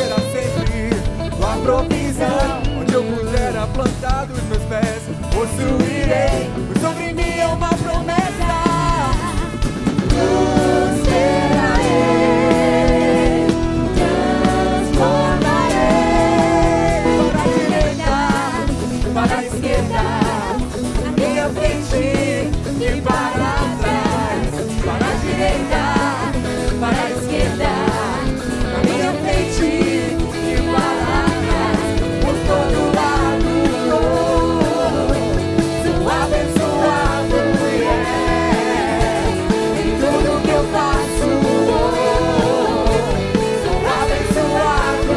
será sempre tua provisão. Onde eu puser plantar os meus pés, possuirei, pois sobre mim é uma promessa. Prosperarei, transformarei para a direita, para a esquerda, na minha frente e para trás. Para a direita, para a esquerda, na minha frente e para trás. Por todo lado sou abençoado, em tudo que eu faço. Sou abençoado,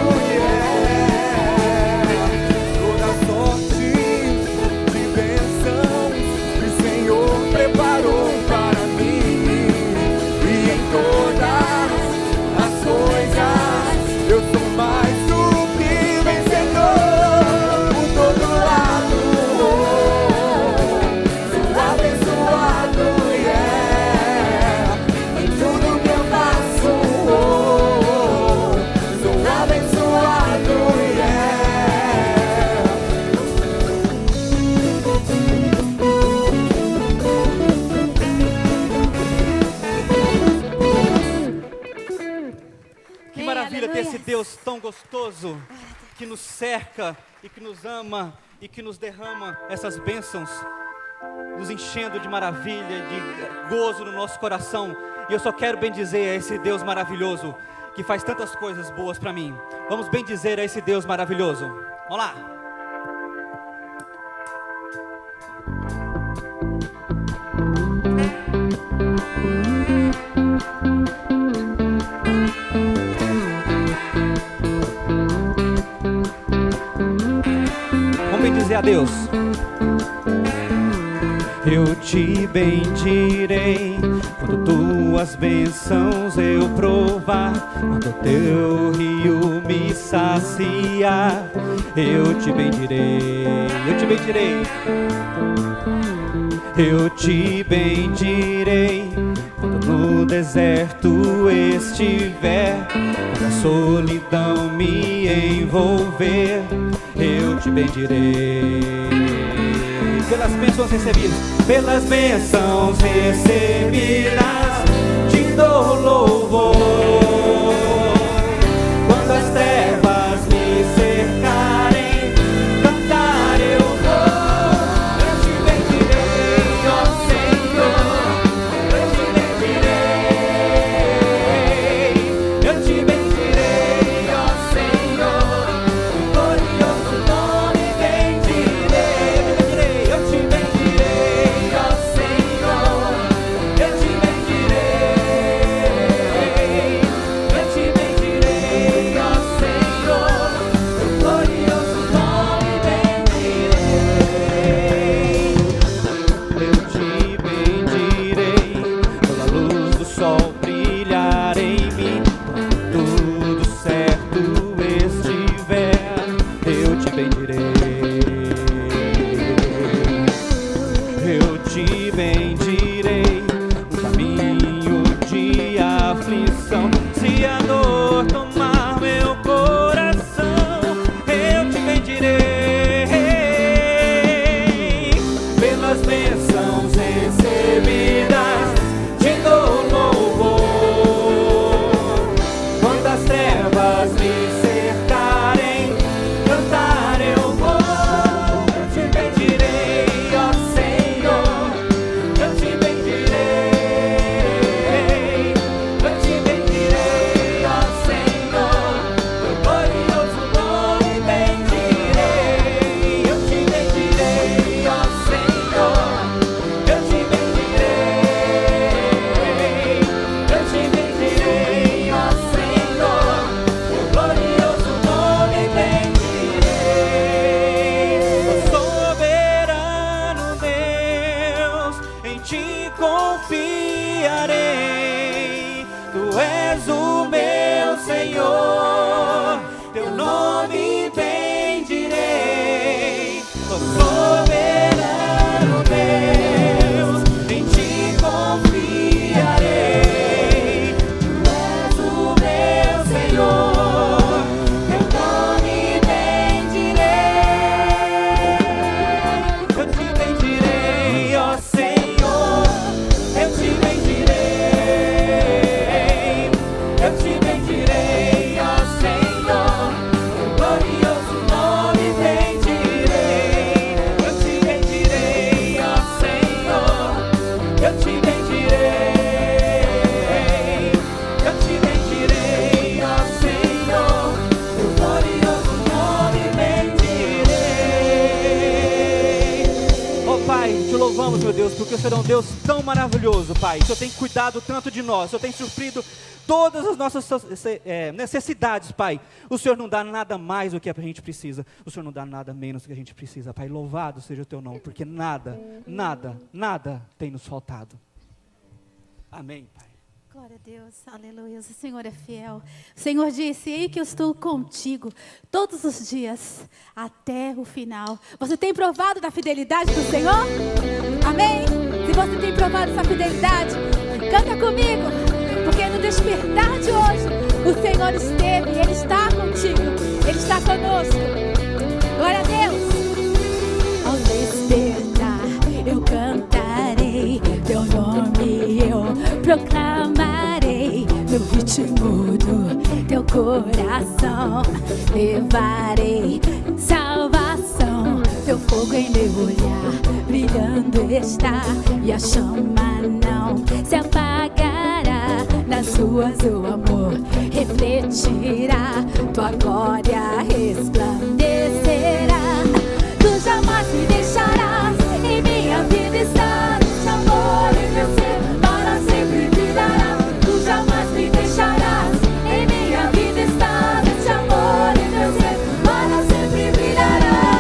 toda sorte de bênçãos o Senhor preparou para mim, e em todas as coisas eu sou mais do que vencedor. Por todo lado sou abençoado, em tudo que eu faço. Sou abençoado, Que maravilha ter esse Deus tão gostoso, que nos cerca e que nos ama e que nos derrama essas bênçãos, nos enchendo de maravilha, de gozo no nosso coração. E eu só quero bendizer a esse Deus maravilhoso, que faz tantas coisas boas para mim. Vamos bendizer a esse Deus maravilhoso. Vamos lá. Vamos bendizer a Deus. Eu te bendirei quando tuas bênçãos eu provar, quando teu rio me saciar. Eu te bendirei, eu te bendirei. Eu te bendirei quando no deserto estiver, quando a solidão me envolver. Eu te bendirei pelas bênçãos recebidas, pelas bênçãos recebidas, te dou louvor. Quando as trevas me cercarem, cantar eu vou. Eu te bendirei, ó Senhor, eu te bendirei. Eu te bendirei, ó Senhor, o glorioso nome bendirei. Eu te bendirei, ó Senhor, eu te bendirei. Eu te bendirei, ó Senhor, o glorioso nome bendirei. Eu te bendirei, quando a luz do sol brilhar em mim, quando tudo certo estiver, eu te bendirei. Eu te bendirei no caminho de aflição. Se a dor tomar meu coração, eu te bendirei. Pelas bênçãos recebidas, te dou louvor. Quando as trevas me cercarem, cantar eu vou. Eu te bendirei, ó Senhor, eu te bendirei. Eu te bendirei, ó Senhor, teu glorioso nome bendirei. Eu te bendirei, ó Senhor, eu te bendirei. Eu te bendirei, ó Senhor, teu glorioso que o Senhor é um Deus tão maravilhoso, Pai. O Senhor tem cuidado tanto de nós, o Senhor tem suprido todas as nossas necessidades, Pai. O Senhor não dá nada mais do que a gente precisa. O Senhor não dá nada menos do que a gente precisa, Pai. Louvado seja o Teu nome, porque nada tem nos faltado. Amém, Pai. Glória a Deus, aleluia, o Senhor é fiel. O Senhor disse, ei que eu estou contigo todos os dias, até o final. Você tem provado da fidelidade do Senhor? Amém? Se você tem provado essa fidelidade, canta comigo, porque no despertar de hoje, o Senhor esteve, Ele está contigo, Ele está conosco. Glória a Deus. Ao despertar, eu cantarei teu nome, eu proclamarei no ritmo do teu coração. Levarei salvação, teu fogo em meu olhar brilhando está, e a chama não se apagará. Nas ruas o amor refletirá, tua glória resplandecerá. Tu jamais me deixarás, em minha vida está o amor em meu ser, para sempre brilhará. Tu jamais me deixarás, em minha vida está o amor em meu ser, para sempre brilhará.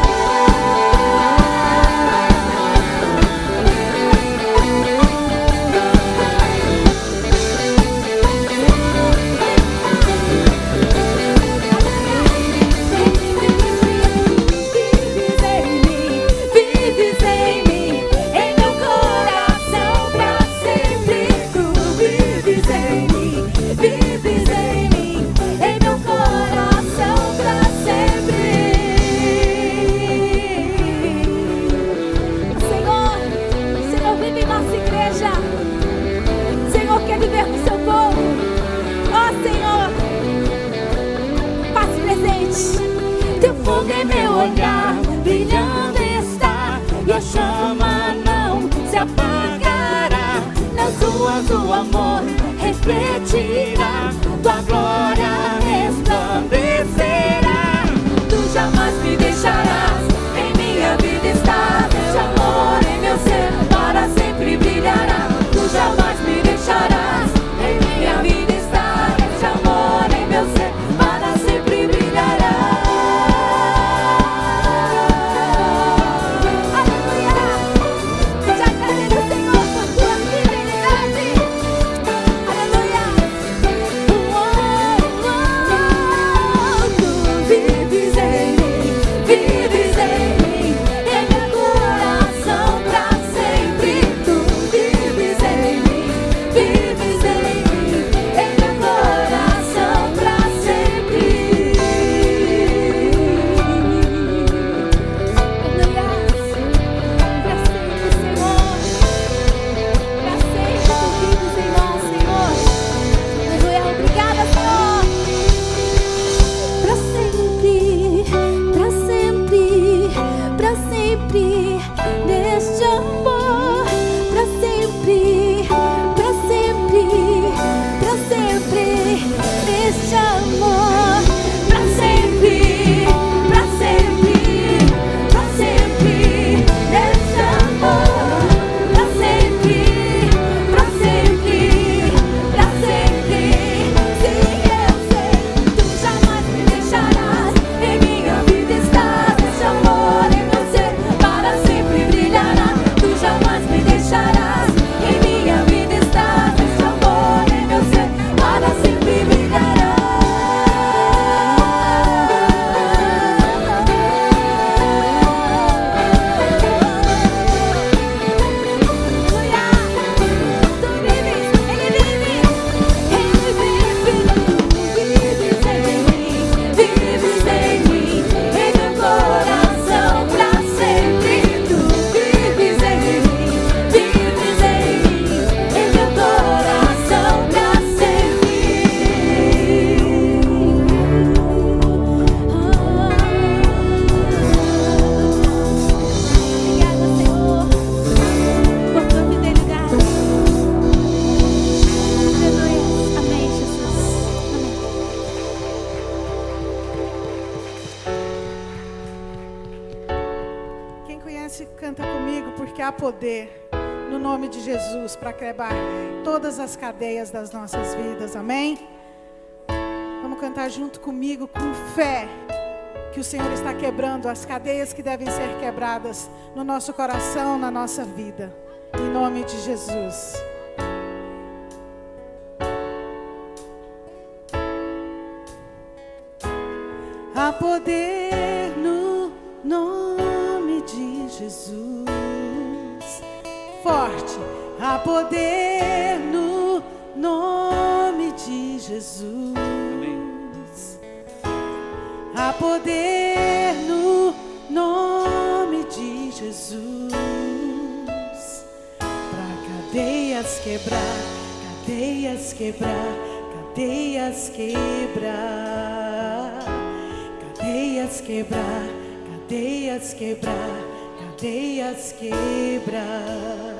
Fogo em meu olhar, brilhando está, e a chama não se apagará. Nas ruas o amor refletirá, tua glória resplandecerá. Tu jamais me deixarás, em minha vida está teu amor em meu ser, para sempre brilhará. Tu jamais me deixarás, em minha vida está teu amor em meu ser, para sempre brilhará. Canta comigo, porque há poder no nome de Jesus, para quebrar todas as cadeias das nossas vidas, amém? Vamos cantar junto comigo, com fé, que o Senhor está quebrando as cadeias que devem ser quebradas no nosso coração, na nossa vida, em nome de Jesus. Há poder no nome de Jesus. Forte. Há poder no nome de Jesus. Há poder no nome de Jesus. Para cadeias quebrar, cadeias quebrar, cadeias quebrar. Cadeias quebrar, cadeias quebrar, cadeias quebrar.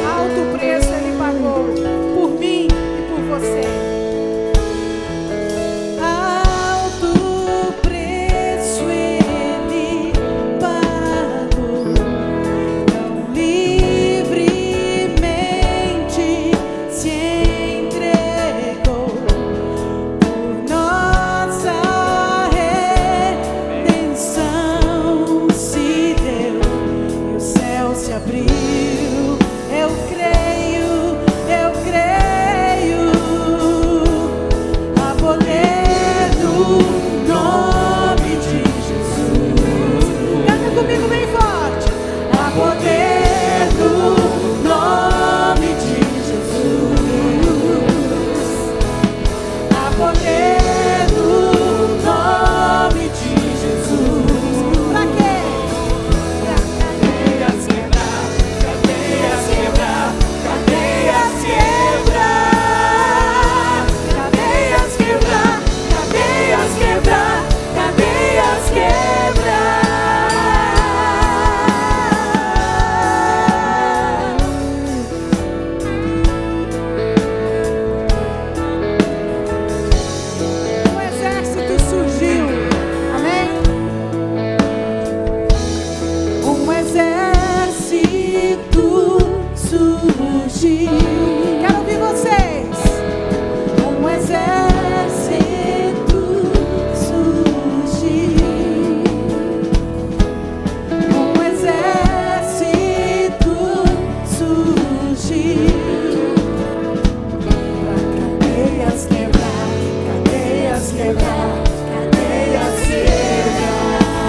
Alto preço Ele pagou por mim e por você. Alto preço Ele pagou. Livremente se entregou por nossa redenção. Se deu e o céu se abriu. Eu creio, eu creio. Há poder no nome de Jesus. Canta comigo bem forte. Há poder no nome de Jesus. Há poder no nome de Jesus. Pra quê? Cadeias quebrar, cadeias quebrar, cadeias quebrar. Cadeias quebrar, cadeias quebrar, cadeias quebrar. Um exército surgiu, amém? Um exército surgiu. Quero ouvir vocês. Um exército surgiu. Um exército surgiu. Pra cadeias quebrar, cadeias quebrar, cadeias quebrar. Um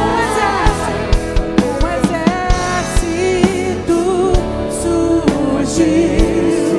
exército surgiu.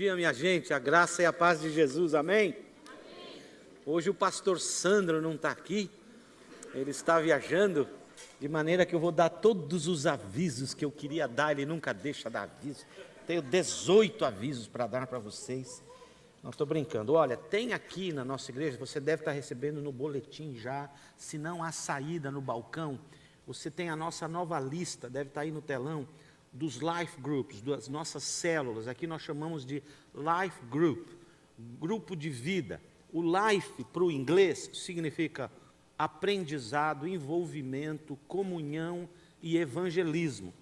dia, minha gente, a graça e a paz de Jesus, amém? Hoje o pastor Sandro não está aqui, ele está viajando, de maneira que eu vou dar todos os avisos que eu queria dar, ele nunca deixa dar aviso. Tenho 18 avisos para dar para vocês. Não estou brincando. Olha, tem aqui na nossa igreja, você deve estar recebendo no boletim já, se não há saída no balcão, você tem a nossa nova lista, deve estar aí no telão, dos life groups, das nossas células. Aqui nós chamamos de life group, grupo de vida. O life, para o inglês, significa aprendizado, envolvimento, comunhão e evangelismo.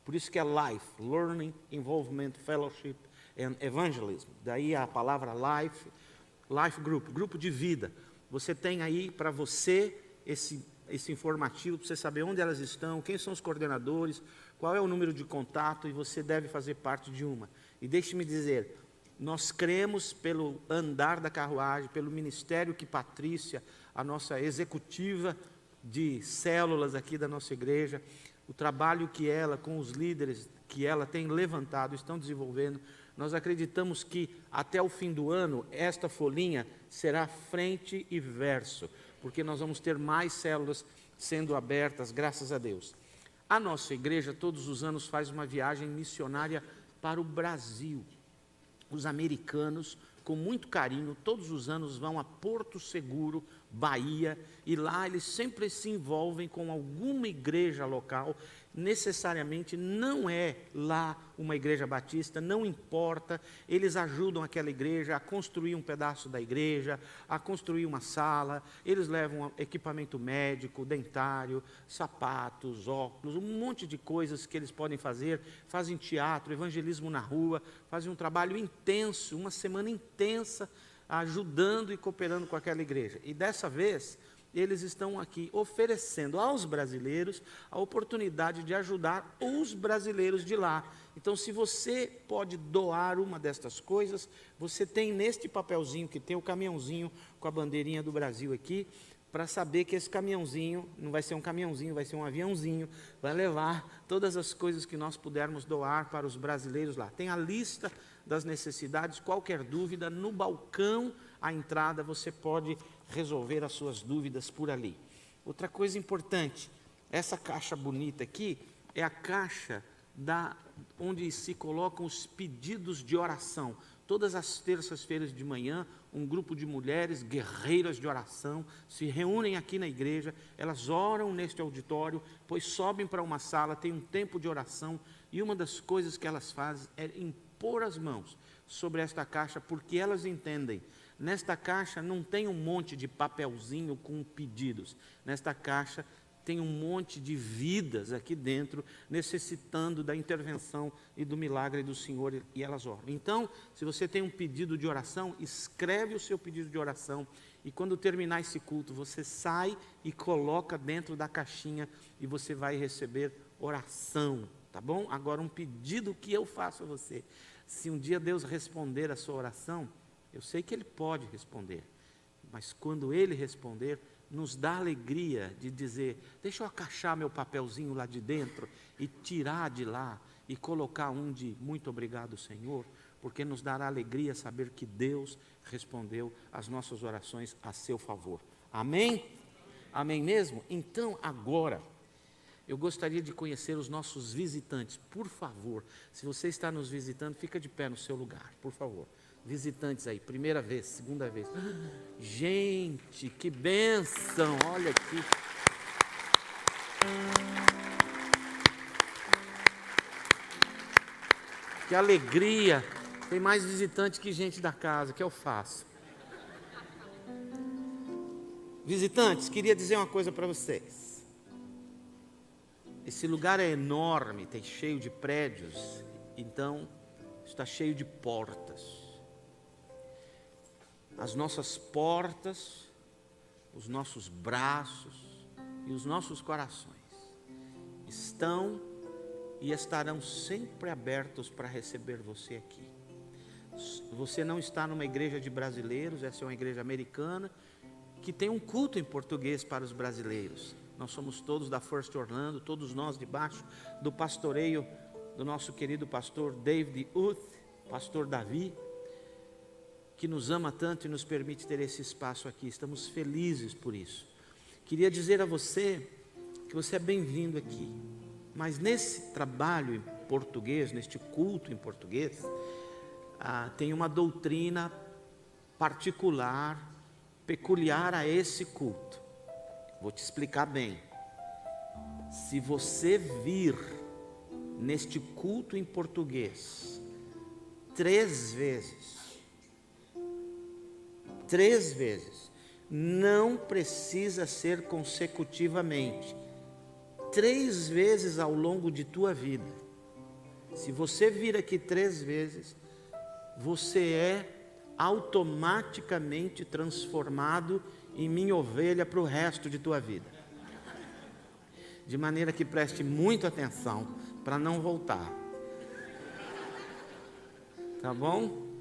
Por isso que é life, learning, involvement, fellowship and evangelism. Daí a palavra life group, grupo de vida. Você tem aí para você esse informativo, para você saber onde elas estão, quem são os coordenadores, qual é o número de contato, e você deve fazer parte de uma. E deixe-me dizer, nós cremos pelo andar da carruagem, pelo ministério que Patrícia, a nossa executiva de células aqui da nossa igreja, o trabalho que ela, com os líderes que ela tem levantado, estão desenvolvendo, nós acreditamos que até o fim do ano, esta folhinha será frente e verso, porque nós vamos ter mais células sendo abertas, graças a Deus. A nossa igreja, todos os anos, faz uma viagem missionária para o Brasil. Os americanos, com muito carinho, todos os anos vão a Porto Seguro, Bahia, e lá eles sempre se envolvem com alguma igreja local. Necessariamente não é lá uma igreja batista, não importa, eles ajudam aquela igreja a construir um pedaço da igreja, a construir uma sala, eles levam equipamento médico, dentário, sapatos, óculos, um monte de coisas que eles podem fazer, fazem teatro, evangelismo na rua, fazem um trabalho intenso, uma semana intensa, ajudando e cooperando com aquela igreja. E dessa vez, eles estão aqui oferecendo aos brasileiros a oportunidade de ajudar os brasileiros de lá. Então, se você pode doar uma destas coisas, você tem neste papelzinho, que tem o caminhãozinho com a bandeirinha do Brasil aqui, para saber que esse caminhãozinho, não vai ser um caminhãozinho, vai ser um aviãozinho, vai levar todas as coisas que nós pudermos doar para os brasileiros lá. Tem a lista das necessidades, qualquer dúvida, no balcão à entrada você pode resolver as suas dúvidas por ali. Outra coisa importante, essa caixa bonita aqui é a caixa onde se colocam os pedidos de oração. Todas as terças-feiras de manhã, um grupo de mulheres guerreiras de oração se reúnem aqui na igreja, elas oram neste auditório, depois sobem para uma sala, tem um tempo de oração, e uma das coisas que elas fazem é impor as mãos sobre esta caixa, porque elas entendem, nesta caixa não tem um monte de papelzinho com pedidos, nesta caixa tem um monte de vidas aqui dentro, necessitando da intervenção e do milagre do Senhor, e elas oram. Então, se você tem um pedido de oração, escreve o seu pedido de oração, e quando terminar esse culto, você sai e coloca dentro da caixinha, e você vai receber oração, tá bom? Agora, um pedido que eu faço a você, se um dia Deus responder a sua oração, eu sei que Ele pode responder, mas quando Ele responder, nos dá alegria de dizer, deixa eu acaixar meu papelzinho lá de dentro e tirar de lá e colocar um de muito obrigado, Senhor, porque nos dará alegria saber que Deus respondeu as nossas orações a seu favor. Amém? Amém mesmo? Então, agora, eu gostaria de conhecer os nossos visitantes. Por favor, se você está nos visitando, fica de pé no seu lugar, por favor. Visitantes aí, primeira vez, segunda vez. Gente, que bênção, olha aqui. Que alegria. Tem mais visitante que gente da casa, que eu faço. Visitantes, queria dizer uma coisa para vocês. Esse lugar é enorme, tem cheio de prédios, então está cheio de portas. As nossas portas, os nossos braços e os nossos corações estão e estarão sempre abertos para receber você aqui. Você não está numa igreja de brasileiros, essa é uma igreja americana, que tem um culto em português para os brasileiros. Nós somos todos da First Orlando, todos nós debaixo do pastoreio do nosso querido pastor David Uth, pastor Davi. que nos ama tanto e nos permite ter esse espaço aqui. Estamos felizes por isso. Queria dizer a você que você é bem-vindo aqui. Mas nesse trabalho em português, neste culto em português, tem uma doutrina particular, peculiar a esse culto. Vou te explicar bem. Se você vir neste culto em português 3 vezes, não precisa ser consecutivamente, 3 vezes ao longo de tua vida. Se você vir aqui 3 vezes, você é automaticamente transformado em minha ovelha para o resto de tua vida. De maneira que preste muita atenção para não voltar. Tá bom?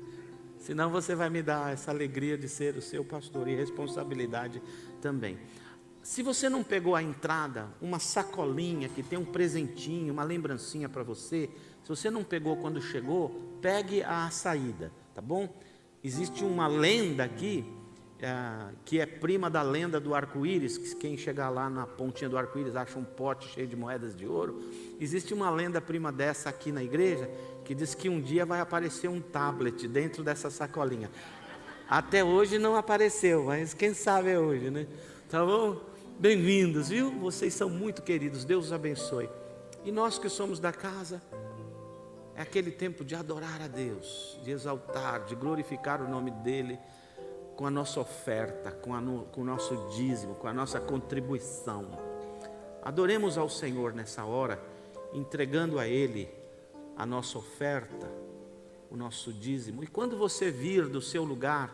Senão você vai me dar essa alegria de ser o seu pastor e responsabilidade também. Se você não pegou a entrada, uma sacolinha que tem um presentinho, uma lembrancinha para você, se você não pegou quando chegou, pegue a saída, tá bom? Existe uma lenda aqui, que é prima da lenda do arco-íris, que quem chegar lá na pontinha do arco-íris acha um pote cheio de moedas de ouro. Existe uma lenda prima dessa aqui na igreja, que diz que um dia vai aparecer um tablet dentro dessa sacolinha. Até hoje não apareceu, mas quem sabe é hoje, né? Tá bom? Bem-vindos, viu? Vocês são muito queridos, Deus os abençoe. E nós que somos da casa, é aquele tempo de adorar a Deus, de exaltar, de glorificar o nome dEle, com a nossa oferta, com o nosso dízimo, com a nossa contribuição. Adoremos ao Senhor nessa hora, entregando a Ele a nossa oferta, o nosso dízimo. E quando você vir do seu lugar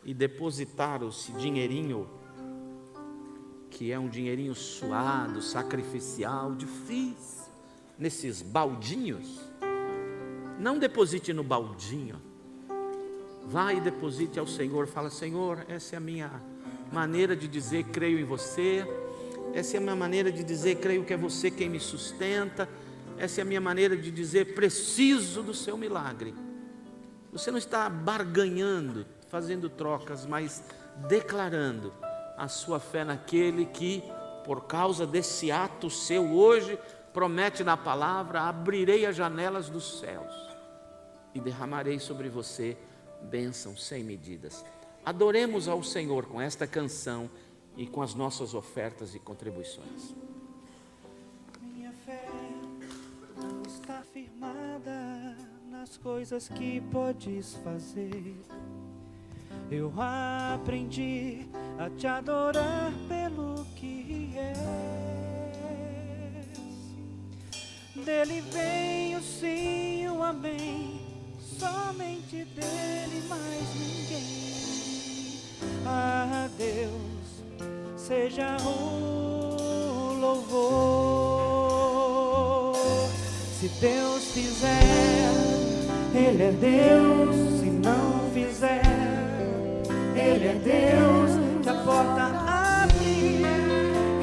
e depositar esse dinheirinho, que é um dinheirinho suado, sacrificial, difícil, nesses baldinhos, não deposite no baldinho. Vai e deposite ao Senhor. Fala: Senhor, essa é a minha maneira de dizer creio em você. Essa é a minha maneira de dizer creio que é você quem me sustenta. Essa é a minha maneira de dizer preciso do seu milagre. Você não está barganhando, fazendo trocas, mas declarando a sua fé naquele que, por causa desse ato seu hoje, promete na palavra: abrirei as janelas dos céus e derramarei sobre você bênçãos sem medidas. Adoremos ao Senhor com esta canção e com as nossas ofertas e contribuições. Minha fé não está firmada nas coisas que podes fazer. Eu aprendi a te adorar pelo que és. Dele vem o sim, o amém, somente dele, mais ninguém. A Deus seja o louvor. Se Deus fizer, Ele é Deus. Se não fizer, Ele é Deus. Se a porta abrir,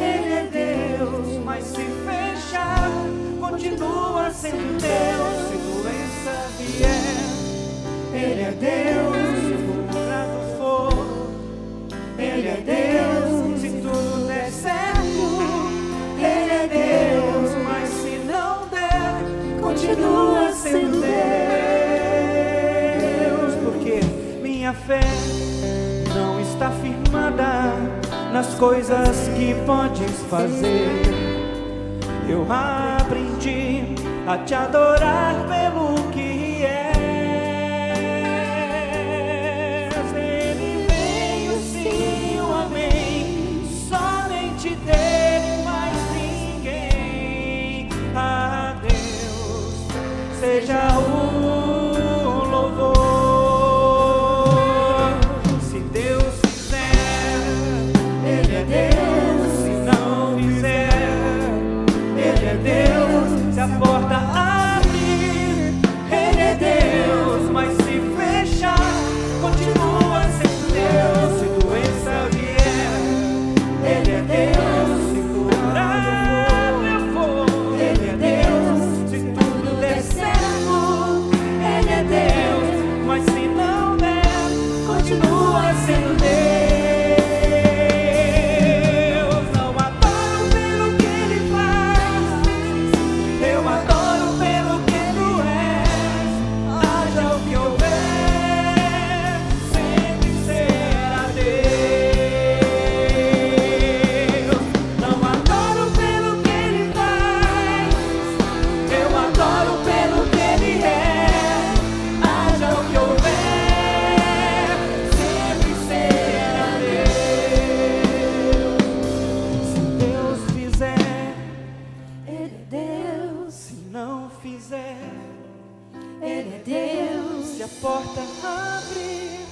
Ele é Deus. Mas se fechar, continua sendo Deus. Se doença vier, Ele é Deus. Se furado for, Ele é Deus. Se tudo der certo, Ele é Deus. Mas se não der, continua sendo Deus. Porque minha fé não está firmada nas coisas que podes fazer. Eu aprendi a te adorar pelo que és. Ele veio sim, o amém, somente dele, mais ninguém. A Deus seja o louvor. Se Deus fizer, Ele é Deus. Se não fizer, Ele é Deus. Se a porta abrir, sendo Deus. Não adoro pelo que Ele faz, eu adoro pelo que Tu és. Haja o que houver, sempre será Deus. Não adoro pelo que Ele faz, eu adoro pelo que Ele é. Haja o que houver, sempre será Deus. Se Deus fizer, Ele é Deus, se não fizer, Ele é Deus, se a porta abrir,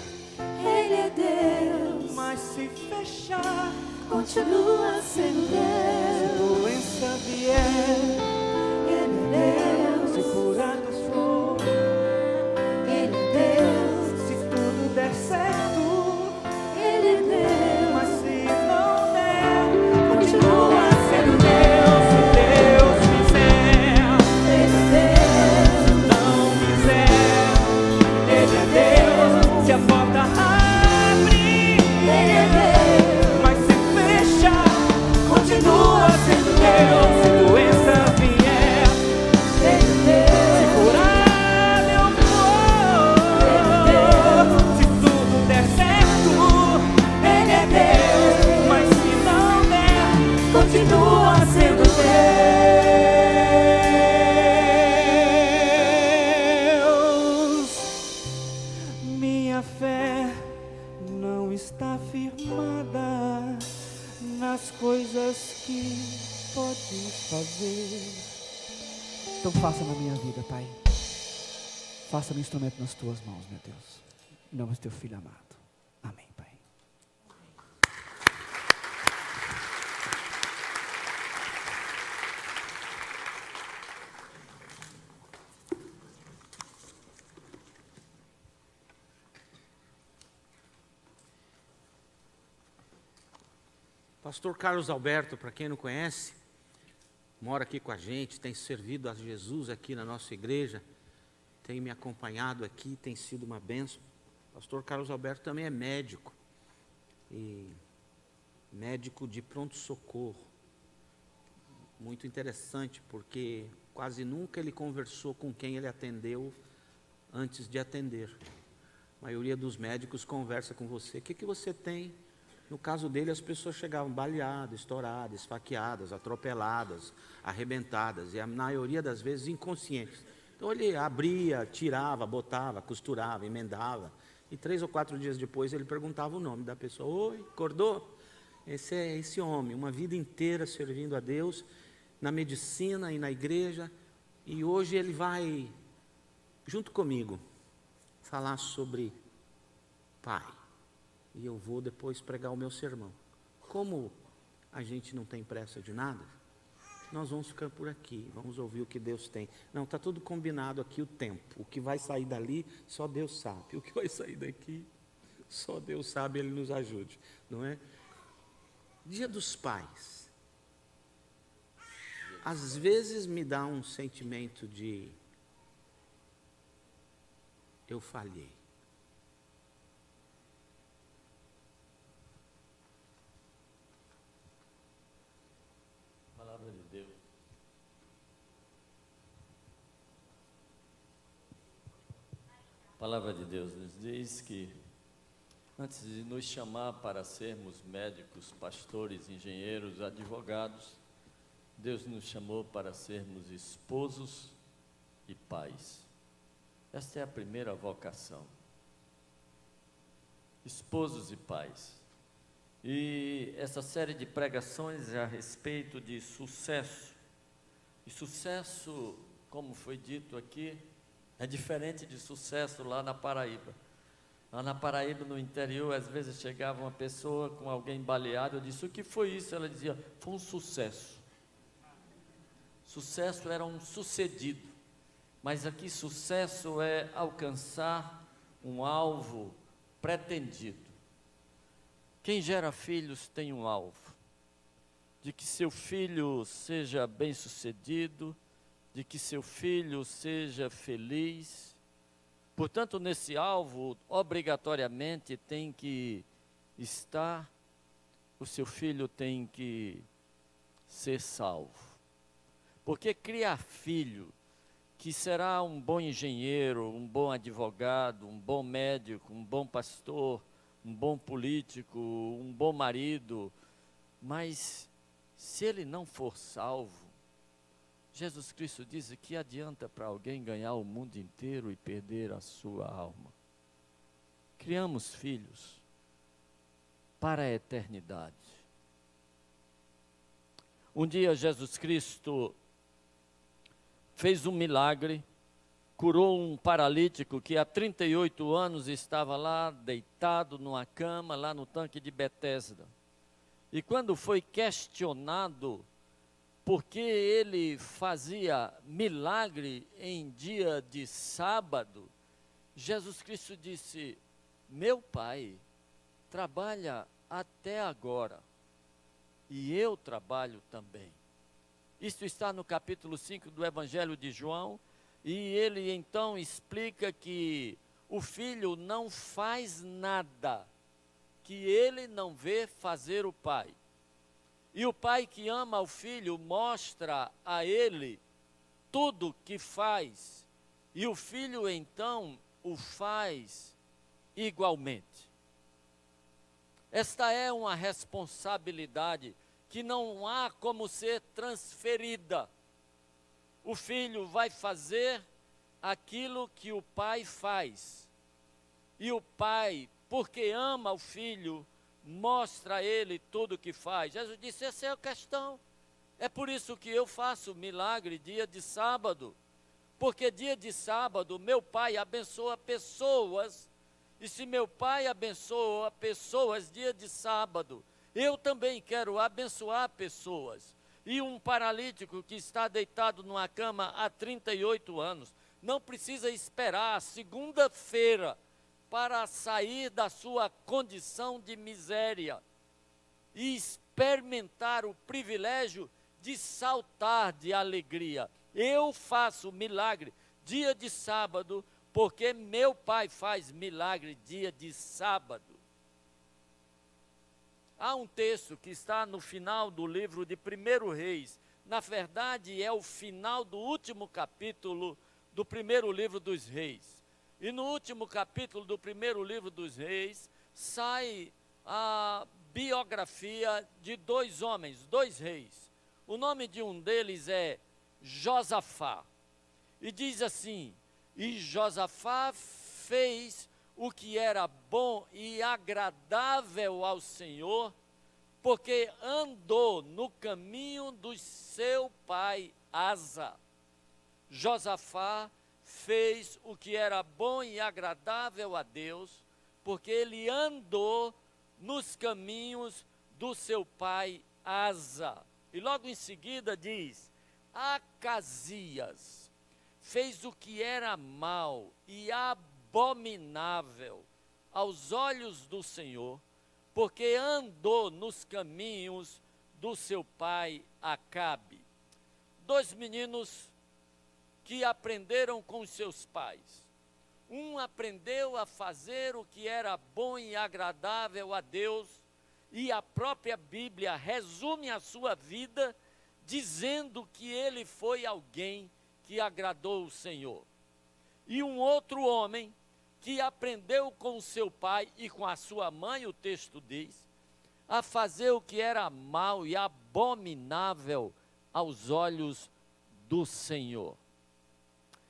Ele é Deus, mas se fechar, continua sendo Deus. doença vier, Ele é Deus, se curado for, Ele é Deus, se tudo der certo, Ele é Deus, mas se não der, continua sendo Deus. Se Deus fizer, Ele é Deus, não fizer, Ele é Deus. Se a porta abrir, Ele é Deus, mas se fechar, continua sendo Deus. Se doença vier, Ele é Deus, se curado eu for, se tudo der certo, Ele é Deus. Mas se não der, continua sendo Deus. Minha fé não está firmada nas coisas que podes fazer. Então faça na minha vida, Pai. Faça-me instrumento nas tuas mãos, meu Deus. Em nome do teu filho amado. Amém, Pai. Pastor Carlos Alberto, para quem não conhece, mora aqui com a gente, tem servido a Jesus aqui na nossa igreja, tem me acompanhado aqui, tem sido uma bênção. Pastor Carlos Alberto também é médico, e médico de pronto-socorro. Muito interessante, porque quase nunca ele conversou com quem ele atendeu antes de atender. A maioria dos médicos conversa com você. O que você tem? No caso dele, as pessoas chegavam baleadas, estouradas, esfaqueadas, atropeladas, arrebentadas, e a maioria das vezes inconscientes. Então ele abria, tirava, botava, costurava, emendava, e 3 ou 4 dias depois ele perguntava o nome da pessoa. Oi, acordou? Esse é esse homem, uma vida inteira servindo a Deus, na medicina e na igreja, e hoje ele vai, junto comigo, falar sobre Pai. E eu vou depois pregar o meu sermão. Como a gente não tem pressa de nada, nós vamos ficar por aqui, vamos ouvir o que Deus tem. Não, está tudo combinado aqui o tempo. O que vai sair dali, só Deus sabe. O que vai sair daqui, só Deus sabe, Ele nos ajude, não é? Dia dos Pais. Às vezes me dá um sentimento de eu falhei. Palavra de Deus. A palavra de Deus nos diz que antes de nos chamar para sermos médicos, pastores, engenheiros, advogados, Deus nos chamou para sermos esposos e pais. Esta é a primeira vocação. Esposos e pais. E essa série de pregações é a respeito de sucesso. E sucesso, como foi dito aqui, é diferente de sucesso lá na Paraíba. Lá na Paraíba, no interior, às vezes chegava uma pessoa com alguém baleado, eu disse, o que foi isso? Ela dizia, foi um sucesso. Sucesso era um sucedido. Mas aqui sucesso é alcançar um alvo pretendido. Quem gera filhos tem um alvo, de que seu filho seja bem-sucedido, de que seu filho seja feliz, Portanto, nesse alvo, obrigatoriamente tem que estar, o seu filho tem que ser salvo. Porque criar filho, que será um bom engenheiro, um bom advogado, um bom médico, um bom pastor, um bom político, um bom marido, mas se ele não for salvo, Jesus Cristo diz que adianta para alguém ganhar o mundo inteiro e perder a sua alma. Criamos filhos para a eternidade. Um dia Jesus Cristo fez um milagre, curou um paralítico que há 38 anos estava lá deitado numa cama, lá no tanque de Betesda. E quando foi questionado porque ele fazia milagre em dia de sábado, Jesus Cristo disse: meu Pai trabalha até agora, e eu trabalho também. Isto está no capítulo 5 do Evangelho de João, e ele então explica que o filho não faz nada que ele não vê fazer o pai. E o pai que ama o filho mostra a ele tudo que faz, e o filho então o faz igualmente. Esta é uma responsabilidade que não há como ser transferida. O filho vai fazer aquilo que o pai faz, e o pai, porque ama o filho, mostra a ele tudo o que faz. Jesus disse: essa é a questão. É por isso que eu faço milagre dia de sábado, porque dia de sábado meu pai abençoa pessoas, e se meu pai abençoa pessoas dia de sábado, eu também quero abençoar pessoas. E um paralítico que está deitado numa cama há 38 anos, não precisa esperar a segunda-feira para sair da sua condição de miséria e experimentar o privilégio de saltar de alegria. Eu faço milagre dia de sábado, porque meu pai faz milagre dia de sábado. Há um texto que está no final do livro de 1 Reis, na verdade é o final do último capítulo do primeiro livro dos Reis. E no último capítulo do primeiro livro dos Reis, sai a biografia de dois homens, dois reis. O nome de um deles é Josafá. E diz assim: e Josafá fez o que era bom e agradável ao Senhor, porque andou no caminho do seu pai Asa. Josafá fez o que era bom e agradável a Deus, porque ele andou nos caminhos do seu pai Asa. E logo em seguida diz: Acasias fez o que era mau e abominável aos olhos do Senhor, porque andou nos caminhos do seu pai Acabe. Dois meninos que aprenderam com os seus pais. Um aprendeu a fazer o que era bom e agradável a Deus, e a própria Bíblia resume a sua vida dizendo que ele foi alguém que agradou o Senhor. E um outro homem que aprendeu com o seu pai e com a sua mãe, o texto diz, a fazer o que era mau e abominável aos olhos do Senhor.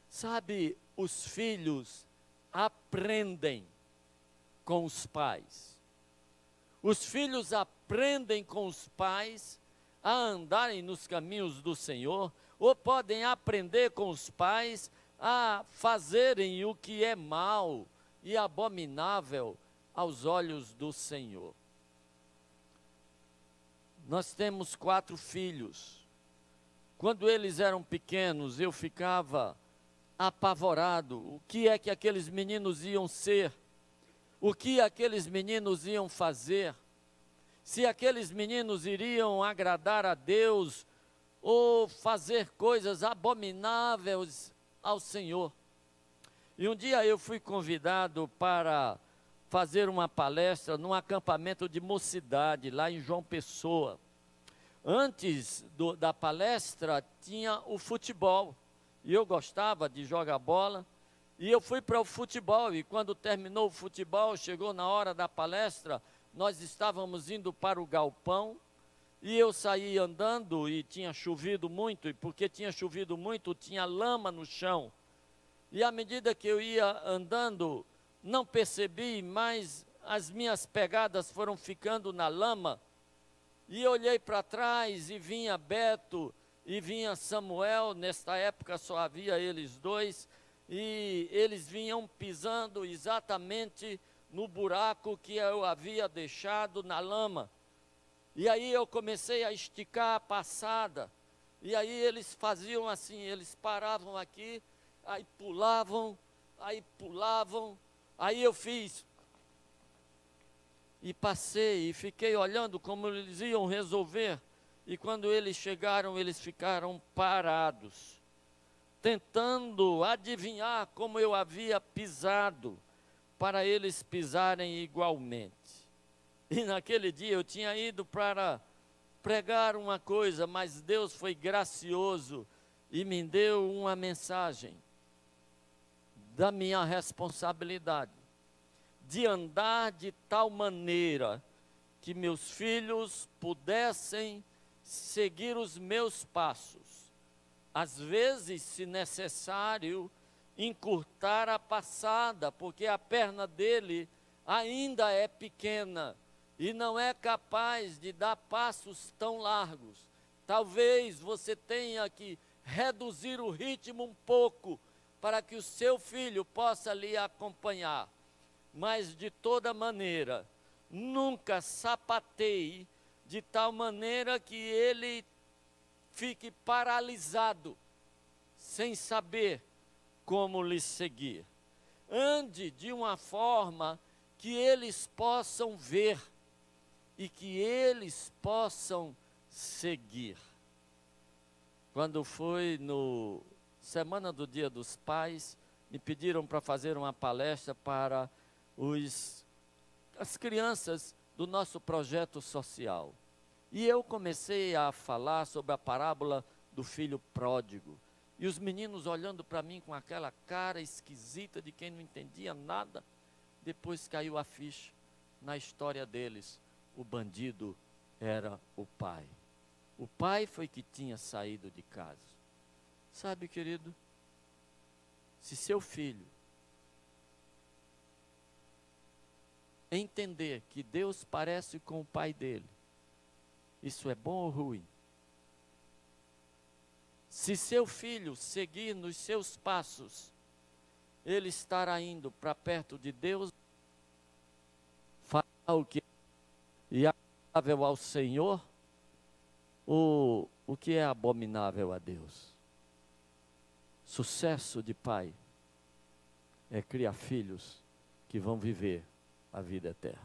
Sabe, os filhos aprendem com os pais. Os filhos aprendem com os pais a andarem nos caminhos do Senhor, ou podem aprender com os pais a fazerem o que é mal e abominável aos olhos do Senhor. Nós temos 4 filhos. Quando eles eram pequenos, eu ficava apavorado. O que é que aqueles meninos iam ser? O que aqueles meninos iam fazer? Se aqueles meninos iriam agradar a Deus ou fazer coisas abomináveis ao Senhor. E um dia eu fui convidado para fazer uma palestra num acampamento de mocidade, lá em João Pessoa. Antes da palestra tinha o futebol, e eu gostava de jogar bola, e eu fui para o futebol, e quando terminou o futebol, chegou na hora da palestra, nós estávamos indo para o galpão, e eu saí andando, e tinha chovido muito, e porque tinha chovido muito, tinha lama no chão. E à medida que eu ia andando, não percebi, mas as minhas pegadas foram ficando na lama. E olhei para trás e vinha Beto e vinha Samuel, nesta época só havia eles dois, e eles vinham pisando exatamente no buraco que eu havia deixado na lama. E aí eu comecei a esticar a passada, e aí eles faziam assim, eles paravam aqui, aí pulavam, aí eu fiz, e passei, e fiquei olhando como eles iam resolver, e quando eles chegaram, eles ficaram parados, tentando adivinhar como eu havia pisado, para eles pisarem igualmente. E naquele dia eu tinha ido para pregar uma coisa, mas Deus foi gracioso e me deu uma mensagem da minha responsabilidade, de andar de tal maneira que meus filhos pudessem seguir os meus passos. Às vezes, se necessário, encurtar a passada, porque a perna dele ainda é pequena e não é capaz de dar passos tão largos. Talvez você tenha que reduzir o ritmo um pouco, para que o seu filho possa lhe acompanhar. Mas, de toda maneira, nunca sapateie de tal maneira que ele fique paralisado, sem saber como lhe seguir. Ande de uma forma que eles possam ver e que eles possam seguir. Quando foi no Semana do Dia dos Pais, me pediram para fazer uma palestra para as crianças do nosso projeto social. E eu comecei a falar sobre a parábola do filho pródigo. E os meninos olhando para mim com aquela cara esquisita de quem não entendia nada. Depois caiu a ficha na história deles. O bandido era o pai. O pai foi que tinha saído de casa. Sabe, querido, se seu filho entender que Deus parece com o pai dele, isso é bom ou ruim? Se seu filho seguir nos seus passos, ele estará indo para perto de Deus, falar o que é agradável ao Senhor, ou o que é abominável a Deus? Sucesso de pai é criar filhos que vão viver a vida eterna.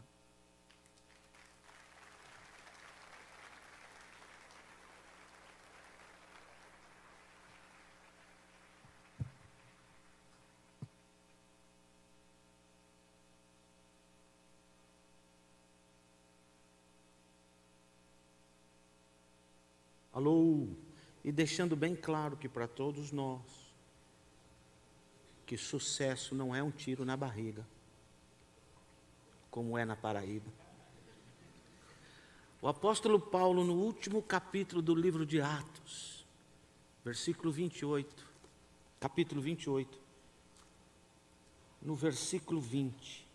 Alô? E deixando bem claro que para todos nós, que sucesso não é um tiro na barriga, como é na Paraíba. O apóstolo Paulo, no último capítulo do livro de Atos, capítulo 28, no versículo 20,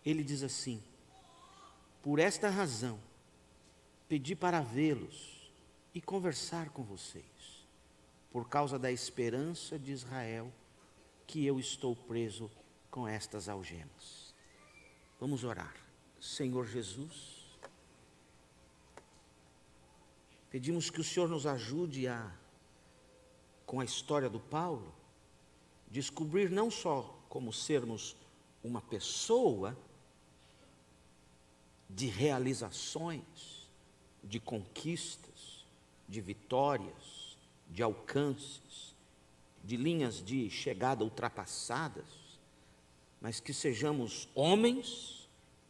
ele diz assim: por esta razão, pedi para vê-los e conversar com vocês, por causa da esperança de Israel, que eu estou preso com estas algemas. Vamos orar. Senhor Jesus, pedimos que o Senhor nos ajude com a história do Paulo, descobrir não só como sermos uma pessoa de realizações, de conquistas, de vitórias, de alcances, de linhas de chegada ultrapassadas, mas que sejamos homens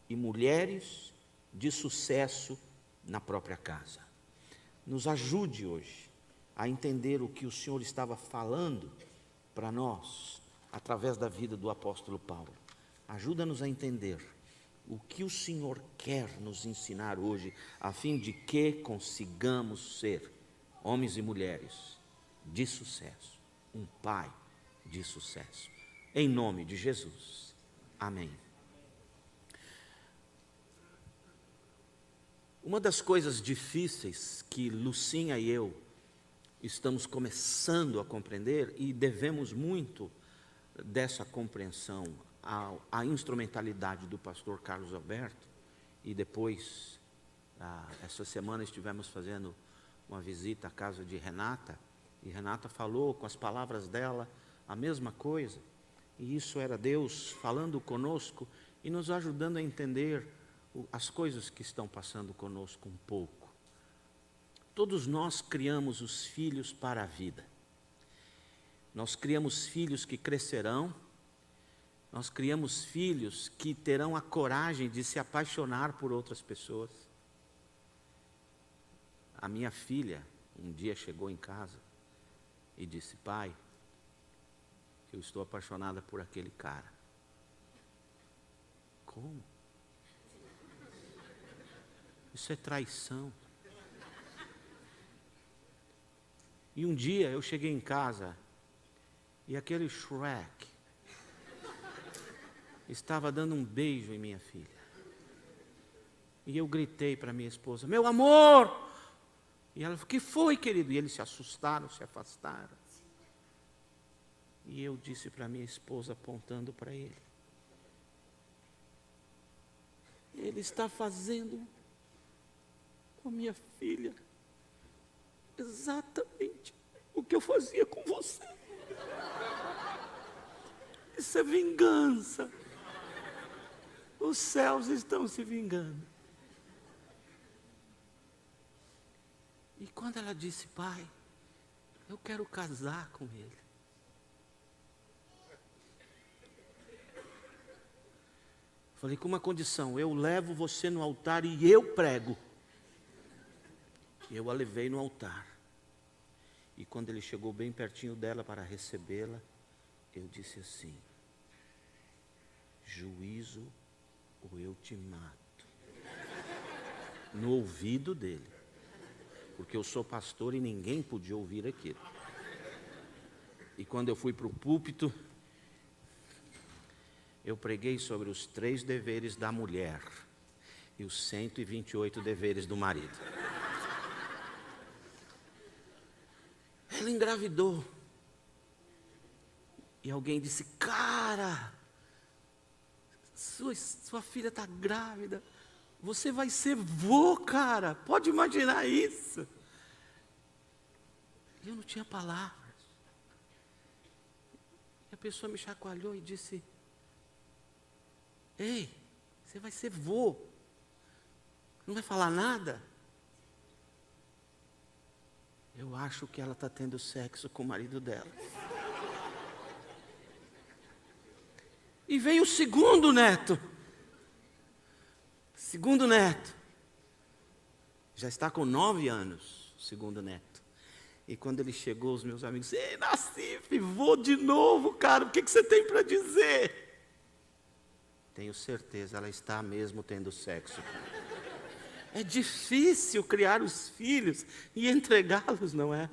e mulheres de sucesso na própria casa. Nos ajude hoje a entender o que o Senhor estava falando para nós, através da vida do apóstolo Paulo. Ajuda-nos a entender o que o Senhor quer nos ensinar hoje, a fim de que consigamos ser homens e mulheres de sucesso, um pai de sucesso. Em nome de Jesus. Amém. Uma das coisas difíceis que Lucinha e eu estamos começando a compreender, e devemos muito dessa compreensão à instrumentalidade do pastor Carlos Alberto, e depois, essa semana estivemos fazendo uma visita à casa de Renata, e Renata falou com as palavras dela a mesma coisa, e isso era Deus falando conosco e nos ajudando a entender as coisas que estão passando conosco um pouco. Todos nós criamos os filhos para a vida. Nós criamos filhos que crescerão, nós criamos filhos que terão a coragem de se apaixonar por outras pessoas. A minha filha um dia chegou em casa e disse: pai, eu estou apaixonada por aquele cara. Como? Isso é traição. E um dia eu cheguei em casa e aquele Shrek estava dando um beijo em minha filha. E eu gritei para minha esposa: meu amor! E ela falou: o que foi, querido? E eles se assustaram, se afastaram. E eu disse para minha esposa, apontando para ele: ele está fazendo com a minha filha exatamente o que eu fazia com você. Isso é vingança. Os céus estão se vingando. E quando ela disse: pai, eu quero casar com ele, falei: com uma condição, eu levo você no altar e eu prego. Eu a levei no altar. E quando ele chegou bem pertinho dela para recebê-la, eu disse assim: juízo ou eu te mato. No ouvido dele. Porque eu sou pastor e ninguém podia ouvir aquilo. E quando eu fui para o púlpito, eu preguei sobre os 3 deveres da mulher e os 128 deveres do marido. Ela engravidou. E alguém disse: cara, sua filha está grávida. Você vai ser vô, cara. Pode imaginar isso. E eu não tinha palavras. E a pessoa me chacoalhou e disse: ei, você vai ser vô. Não vai falar nada? Eu acho que ela está tendo sexo com o marido dela. E veio o segundo neto. Segundo neto. Já está com 9 anos, o segundo neto. E quando ele chegou, os meus amigos: ei, Nassif, vou de novo, cara, o que você tem para dizer? Tenho certeza, ela está mesmo tendo sexo. É difícil criar os filhos e entregá-los, não é?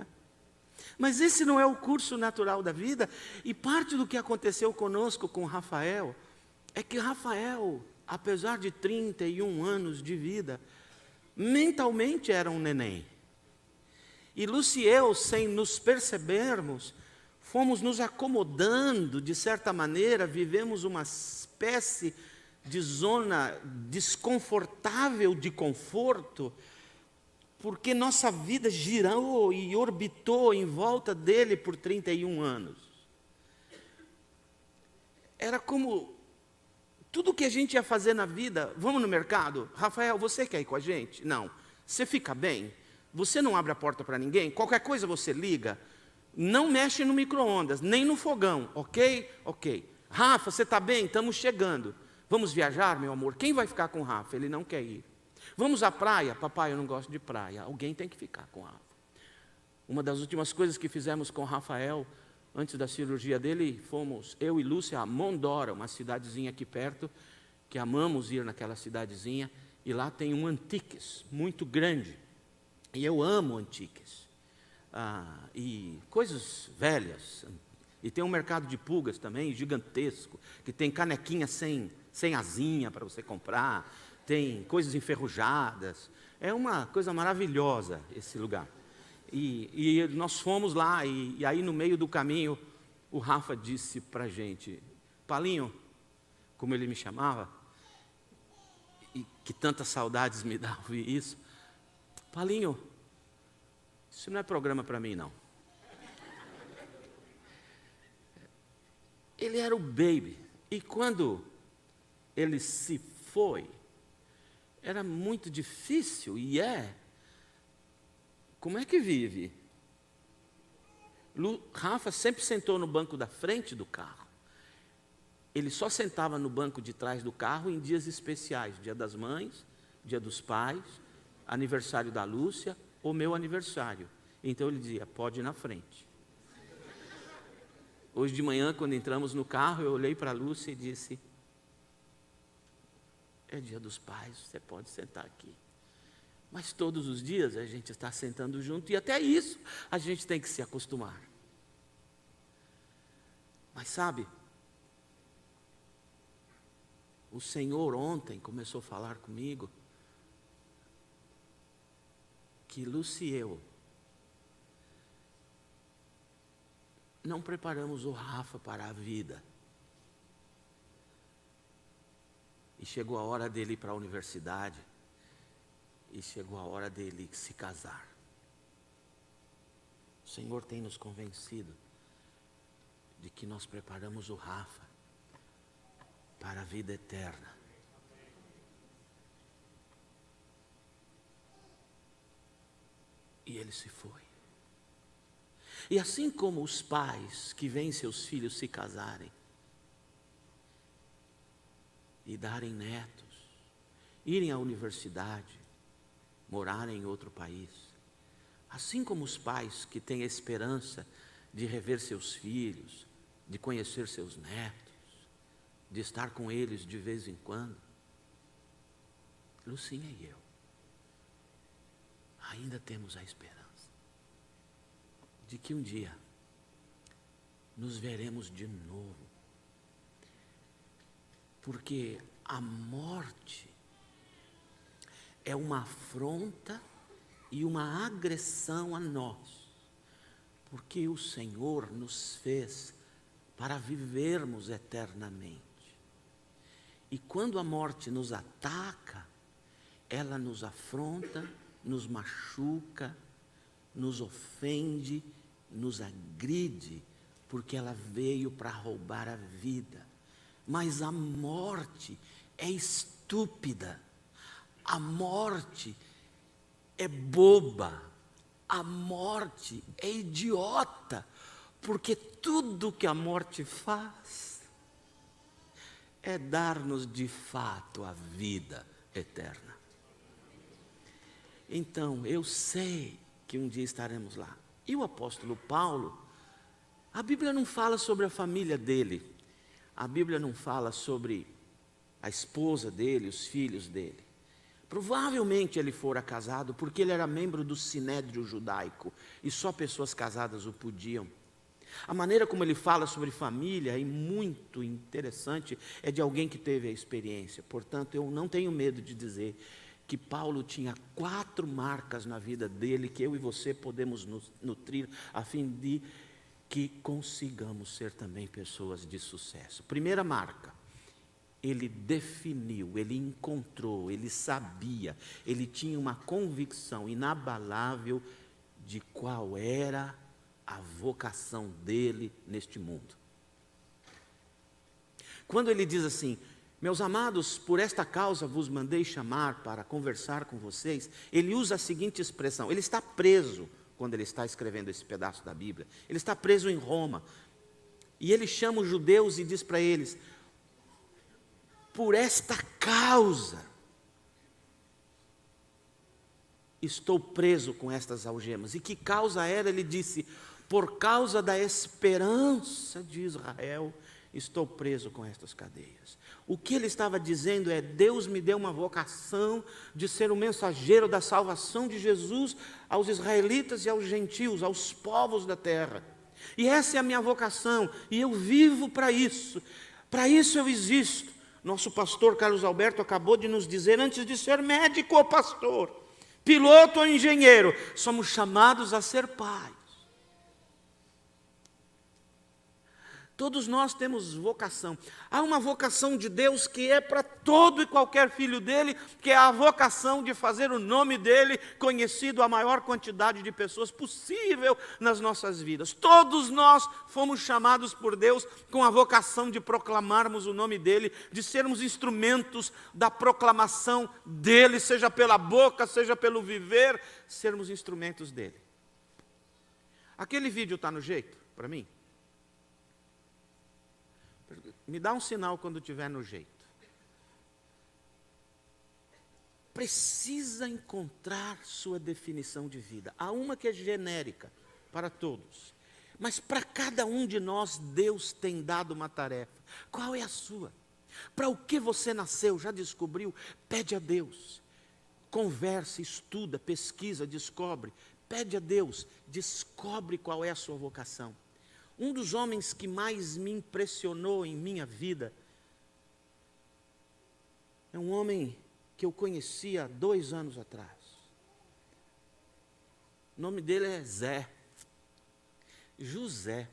Mas esse não é o curso natural da vida. E parte do que aconteceu conosco com Rafael é que Rafael, apesar de 31 anos de vida, mentalmente era um neném. E Lúcia e eu, sem nos percebermos, fomos nos acomodando, de certa maneira, vivemos uma espécie de zona desconfortável de conforto, porque nossa vida girou e orbitou em volta dele por 31 anos. Era como tudo que a gente ia fazer na vida: vamos no mercado? Rafael, você quer ir com a gente? Não. Você fica bem? Você não abre a porta para ninguém? Qualquer coisa você liga? Não mexe no micro-ondas, nem no fogão, ok? Ok. Rafa, você está bem? Estamos chegando. Vamos viajar, meu amor? Quem vai ficar com o Rafa? Ele não quer ir. Vamos à praia? Papai, eu não gosto de praia. Alguém tem que ficar com o Rafa. Uma das últimas coisas que fizemos com o Rafael, antes da cirurgia dele, fomos eu e Lúcia a Mondora, uma cidadezinha aqui perto, que amamos ir naquela cidadezinha, e lá tem um Antiques muito grande. E eu amo Antiques. E coisas velhas. E tem um mercado de pulgas também, gigantesco, que tem canequinha sem asinha para você comprar, tem coisas enferrujadas. É uma coisa maravilhosa esse lugar. E nós fomos lá, e aí no meio do caminho, o Rafa disse para a gente, Palinho, como ele me chamava, e que tantas saudades me dá ouvir isso, Palinho, isso não é programa para mim, não. Ele era o baby, e quando ele se foi, era muito difícil, como é que vive? Rafa sempre sentou no banco da frente do carro. Ele só sentava no banco de trás do carro em dias especiais, Dia das Mães, Dia dos Pais, aniversário da Lúcia ou meu aniversário. Então ele dizia, pode ir na frente. Hoje de manhã, quando entramos no carro, eu olhei para a Lúcia e disse, é Dia dos Pais, você pode sentar aqui. Mas todos os dias a gente está sentando junto e até isso a gente tem que se acostumar. Mas sabe, o Senhor ontem começou a falar comigo que Lúcia e eu não preparamos o Rafa para a vida. E chegou a hora dele ir para a universidade. E chegou a hora dele se casar. O Senhor tem nos convencido de que nós preparamos o Rafa para a vida eterna. E ele se foi. E assim como os pais que veem seus filhos se casarem e darem netos, irem à universidade, morarem em outro país, assim como os pais que têm a esperança de rever seus filhos, de conhecer seus netos, de estar com eles de vez em quando, Lucinha e eu ainda temos a esperança de que um dia nos veremos de novo, porque a morte é uma afronta e uma agressão a nós, porque o Senhor nos fez para vivermos eternamente. E quando a morte nos ataca, ela nos afronta, nos machuca, nos ofende, nos agride, porque ela veio para roubar a vida. Mas a morte é estúpida. A morte é boba, a morte é idiota, porque tudo que a morte faz é dar-nos de fato a vida eterna. Então, eu sei que um dia estaremos lá. E o apóstolo Paulo, a Bíblia não fala sobre a família dele, a Bíblia não fala sobre a esposa dele, os filhos dele. Provavelmente ele fora casado porque ele era membro do sinédrio judaico e só pessoas casadas o podiam. A maneira como ele fala sobre família é muito interessante, é de alguém que teve a experiência. Portanto, eu não tenho medo de dizer que Paulo tinha 4 marcas na vida dele que eu e você podemos nos nutrir a fim de que consigamos ser também pessoas de sucesso. Primeira marca. Ele definiu, ele encontrou, ele sabia, ele tinha uma convicção inabalável de qual era a vocação dele neste mundo. Quando ele diz assim, meus amados, por esta causa vos mandei chamar para conversar com vocês, ele usa a seguinte expressão, ele está preso quando ele está escrevendo esse pedaço da Bíblia, ele está preso em Roma. E ele chama os judeus e diz para eles: por esta causa estou preso com estas algemas. E que causa era? Ele disse: por causa da esperança de Israel, estou preso com estas cadeias. O que ele estava dizendo é: Deus me deu uma vocação de ser o mensageiro da salvação de Jesus aos israelitas e aos gentios, aos povos da terra. E essa é a minha vocação, e eu vivo para isso eu existo. Nosso pastor Carlos Alberto acabou de nos dizer: antes de ser médico ou pastor, piloto ou engenheiro, somos chamados a ser pais. Todos nós temos vocação. Há uma vocação de Deus que é para todo e qualquer filho dele, que é a vocação de fazer o nome dele conhecido à maior quantidade de pessoas possível nas nossas vidas. Todos nós fomos chamados por Deus com a vocação de proclamarmos o nome dele, de sermos instrumentos da proclamação dele, seja pela boca, seja pelo viver, sermos instrumentos dele. Aquele vídeo está no jeito para mim? Me dá um sinal quando estiver no jeito. Precisa encontrar sua definição de vida. Há uma que é genérica para todos, mas para cada um de nós Deus tem dado uma tarefa. Qual é a sua? Para o que você nasceu? Já descobriu? Pede a Deus. Converse, estuda, pesquisa, descobre. Pede a Deus, descobre qual é a sua vocação. Um dos homens que mais me impressionou em minha vida é um homem que eu conheci há 2 anos atrás. O nome dele é José.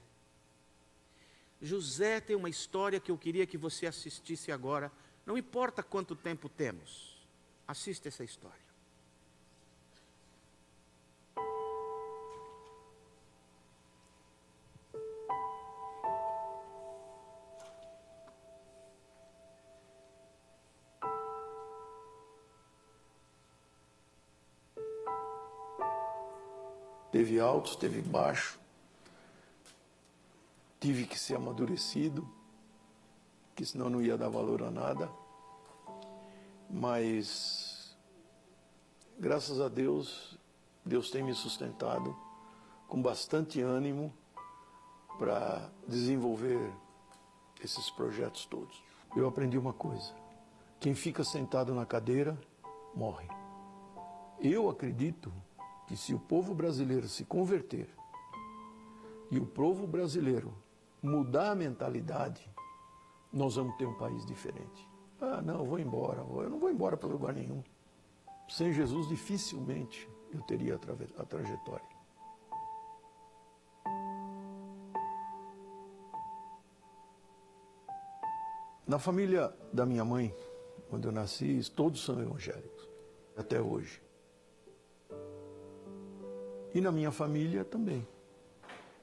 José tem uma história que eu queria que você assistisse agora. Não importa quanto tempo temos, assista essa história. Teve altos, teve baixo. Tive que ser amadurecido, que senão não ia dar valor a nada. Mas, graças a Deus, Deus tem me sustentado com bastante ânimo para desenvolver esses projetos todos. Eu aprendi uma coisa: quem fica sentado na cadeira, morre. Eu acredito que se o povo brasileiro se converter e o povo brasileiro mudar a mentalidade, nós vamos ter um país diferente. Ah, não, eu vou embora. Eu não vou embora para lugar nenhum. Sem Jesus, dificilmente eu teria a trajetória. Na família da minha mãe, quando eu nasci, todos são evangélicos, até hoje. E na minha família também.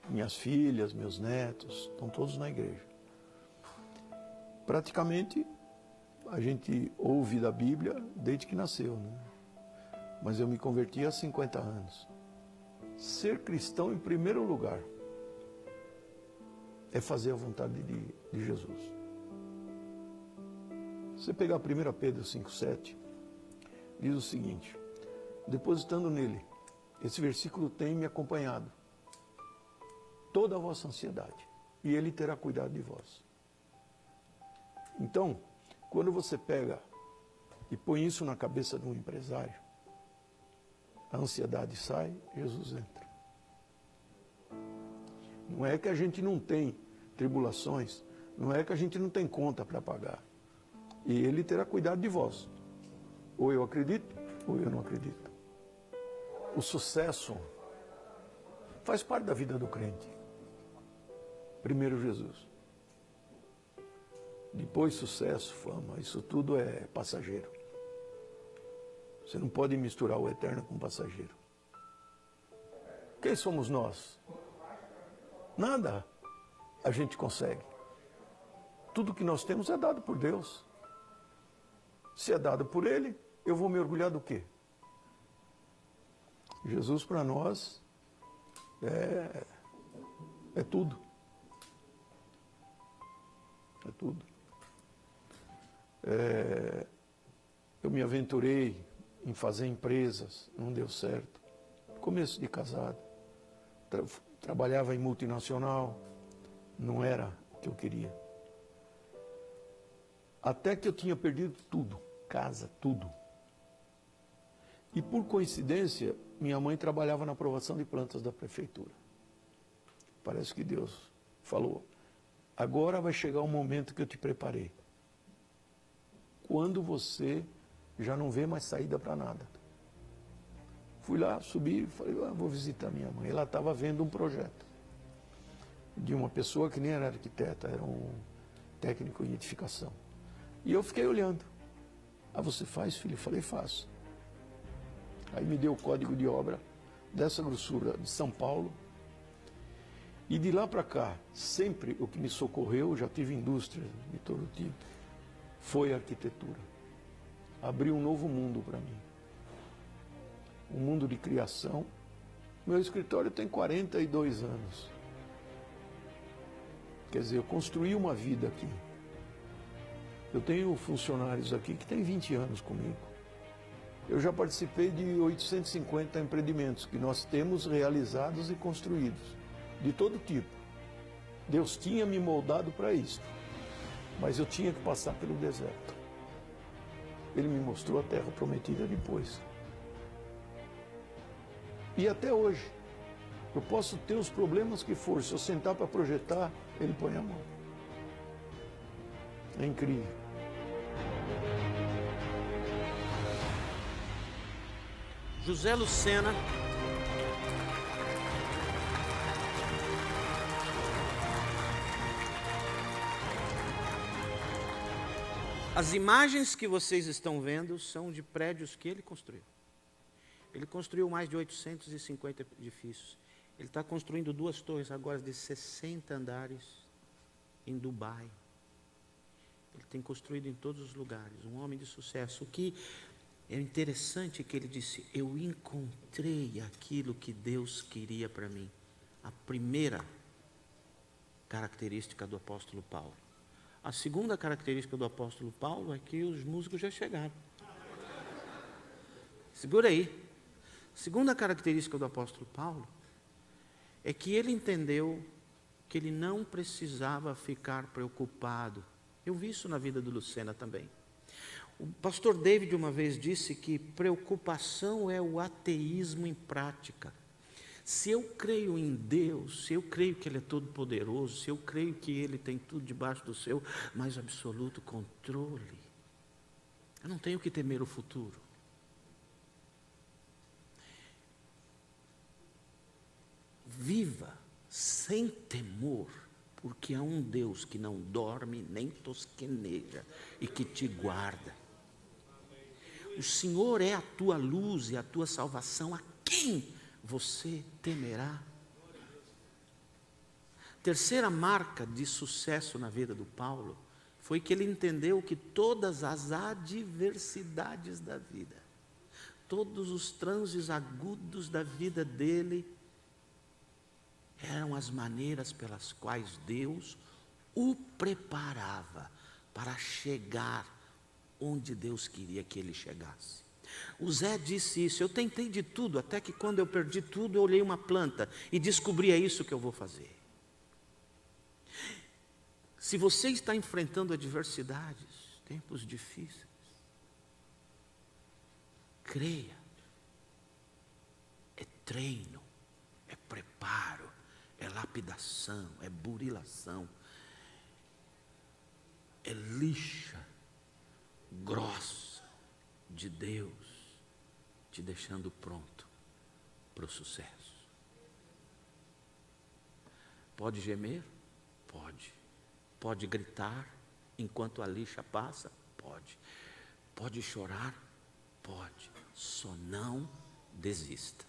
Minhas filhas, meus netos, estão todos na igreja. Praticamente, a gente ouve da Bíblia desde que nasceu, né? Mas eu me converti há 50 anos. Ser cristão, em primeiro lugar, é fazer a vontade de Jesus. Você pegar 1 Pedro 5,7, diz o seguinte: depositando nele, esse versículo tem me acompanhado, toda a vossa ansiedade, e ele terá cuidado de vós. Então, quando você pega e põe isso na cabeça de um empresário, a ansiedade sai, Jesus entra. Não é que a gente não tem tribulações, não é que a gente não tem conta para pagar, e ele terá cuidado de vós. Ou eu acredito, ou eu não acredito. O sucesso faz parte da vida do crente. Primeiro Jesus. Depois sucesso, fama, isso tudo é passageiro. Você não pode misturar o eterno com o passageiro. Quem somos nós? Nada a gente consegue. Tudo que nós temos é dado por Deus. Se é dado por Ele, eu vou me orgulhar do quê? Jesus para nós é tudo. é tudo. Eu me aventurei em fazer empresas, não deu certo. Começo de casado. Trabalhava em multinacional, não era o que eu queria. Até que eu tinha perdido tudo, casa, tudo. E por coincidência, minha mãe trabalhava na aprovação de plantas da prefeitura. Parece que Deus falou, agora vai chegar o momento que eu te preparei. Quando você já não vê mais saída para nada. Fui lá, subi e falei, vou visitar minha mãe. Ela estava vendo um projeto de uma pessoa que nem era arquiteta, era um técnico em edificação. E eu fiquei olhando. Você faz, filho? Eu falei, faço. Aí me deu o código de obra dessa grossura de São Paulo. E de lá para cá, sempre o que me socorreu, já tive indústrias de todo tipo, foi a arquitetura. Abriu um novo mundo para mim. Um mundo de criação. Meu escritório tem 42 anos. Quer dizer, eu construí uma vida aqui. Eu tenho funcionários aqui que têm 20 anos comigo. Eu já participei de 850 empreendimentos que nós temos realizados e construídos, de todo tipo. Deus tinha me moldado para isso, mas eu tinha que passar pelo deserto. Ele me mostrou a terra prometida depois. E até hoje, eu posso ter os problemas que for, se eu sentar para projetar, Ele põe a mão. É incrível. José Lucena. As imagens que vocês estão vendo são de prédios que ele construiu. Ele construiu mais de 850 edifícios. Ele está construindo 2 torres agora de 60 andares em Dubai. Ele tem construído em todos os lugares, um homem de sucesso. O que é interessante é que ele disse, eu encontrei aquilo que Deus queria para mim. A primeira característica do apóstolo Paulo. A segunda característica do apóstolo Paulo é que os músicos já chegaram. Segura aí. A segunda característica do apóstolo Paulo é que ele entendeu que ele não precisava ficar preocupado. Eu vi isso na vida do Lucena também. O pastor David uma vez disse que preocupação é o ateísmo em prática. Se eu creio em Deus, se eu creio que Ele é todo poderoso, se eu creio que Ele tem tudo debaixo do seu mais absoluto controle, eu não tenho que temer o futuro. Viva sem temor, porque há um Deus que não dorme nem tosqueneja e que te guarda. O Senhor é a tua luz e a tua salvação. A quem você temerá? Terceira marca de sucesso na vida do Paulo foi que ele entendeu que todas as adversidades da vida, todos os transes agudos da vida dele, eram as maneiras pelas quais Deus o preparava para chegar onde Deus queria que ele chegasse. O Zé disse isso, eu tentei de tudo, até que quando eu perdi tudo, eu olhei uma planta e descobri, é isso que eu vou fazer. Se você está enfrentando adversidades, tempos difíceis, creia, é treino, é preparo, é lapidação, é burilação, é lixa grossa de Deus te deixando pronto para o sucesso. Pode gemer? Pode. Pode gritar enquanto a lixa passa? Pode. Pode chorar? Pode. Só não desista.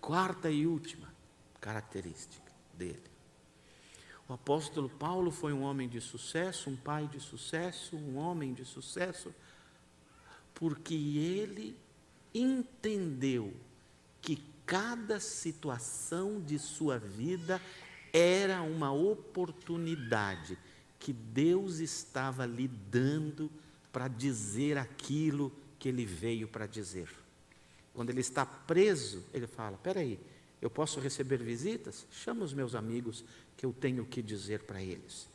Quarta e última característica dele. O apóstolo Paulo foi um homem de sucesso, um pai de sucesso, um homem de sucesso, porque ele entendeu que cada situação de sua vida Era uma oportunidade que Deus estava lhe dando para dizer aquilo que ele veio para dizer. Quando ele está preso, ele fala: espera aí, eu posso receber visitas? Chama os meus amigos que eu tenho que dizer para eles.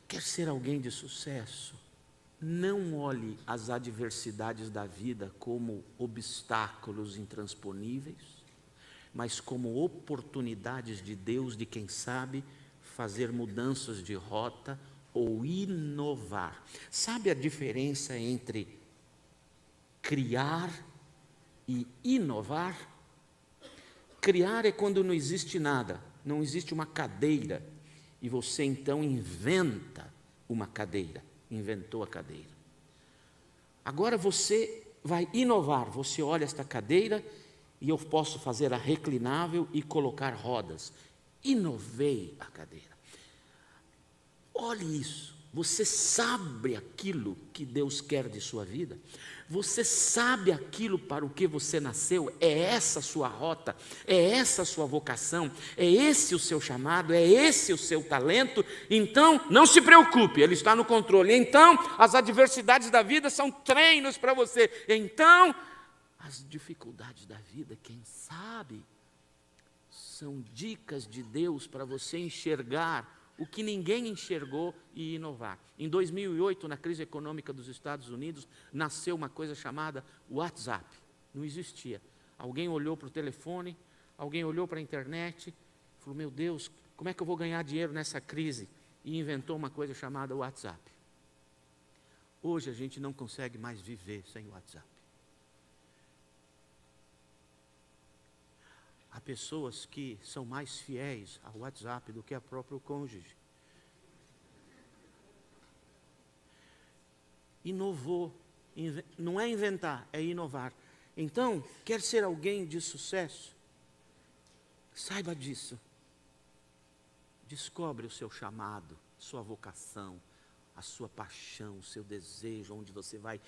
Quer ser alguém de sucesso? Não olhe as adversidades da vida como obstáculos intransponíveis, mas como oportunidades de Deus, de quem sabe fazer mudanças de rota ou inovar. Sabe a diferença entre criar e inovar? Criar é quando não existe nada, não existe uma cadeira, e você então inventa uma cadeira, inventou a cadeira. Agora você vai inovar, você olha esta cadeira e eu posso fazer a reclinável e colocar rodas. Inovei a cadeira. Olhe isso. Você sabe aquilo que Deus quer de sua vida? Você sabe aquilo para o que você nasceu? É essa a sua rota? É essa a sua vocação? É esse o seu chamado? É esse o seu talento? Então, não se preocupe, Ele está no controle. Então, as adversidades da vida são treinos para você. Então, as dificuldades da vida, quem sabe, são dicas de Deus para você enxergar o que ninguém enxergou e inovar. Em 2008, na crise econômica dos Estados Unidos, nasceu uma coisa chamada WhatsApp. Não existia. Alguém olhou para o telefone, alguém olhou para a internet, falou: meu Deus, como é que eu vou ganhar dinheiro nessa crise? E inventou uma coisa chamada WhatsApp. Hoje a gente não consegue mais viver sem WhatsApp. Há pessoas que são mais fiéis ao WhatsApp do que a próprio cônjuge. Inovou. Não é inventar, é inovar. Então, quer ser alguém de sucesso? Saiba disso. Descobre o seu chamado, sua vocação, a sua paixão, o seu desejo, onde você vai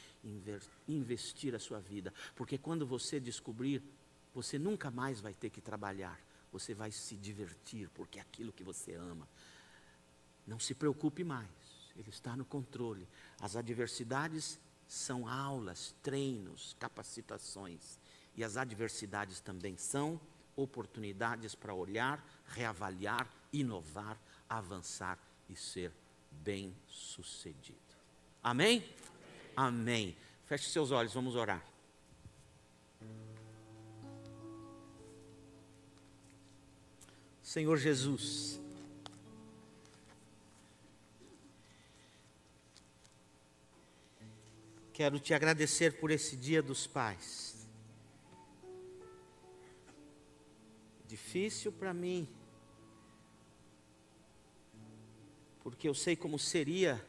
investir a sua vida. Porque quando você descobrir, você nunca mais vai ter que trabalhar, você vai se divertir, porque é aquilo que você ama. Não se preocupe mais, Ele está no controle. As adversidades são aulas, treinos, capacitações. E as adversidades também são oportunidades para olhar, reavaliar, inovar, avançar e ser bem-sucedido. Amém? Amém. Feche seus olhos, vamos orar. Senhor Jesus, quero te agradecer por esse Dia dos Pais. Difícil para mim, porque eu sei como seria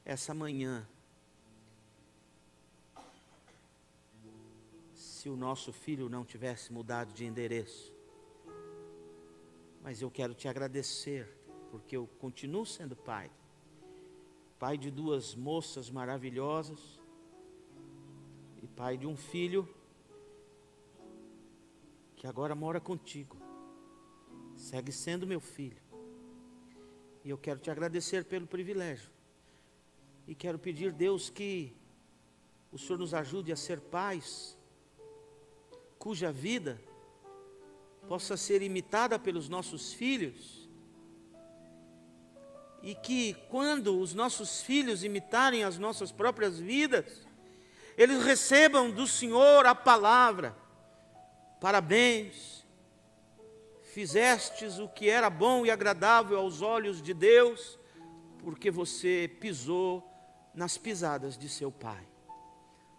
essa manhã se o nosso filho não tivesse mudado de endereço. Mas eu quero te agradecer, porque eu continuo sendo pai. Pai de duas moças maravilhosas e pai de um filho que agora mora contigo. Segue sendo meu filho. E eu quero te agradecer pelo privilégio. E quero pedir, Deus, que o Senhor nos ajude a ser pais cuja vida possa ser imitada pelos nossos filhos, e que quando os nossos filhos imitarem as nossas próprias vidas, eles recebam do Senhor a palavra: parabéns, fizestes o que era bom e agradável aos olhos de Deus, porque você pisou nas pisadas de seu pai.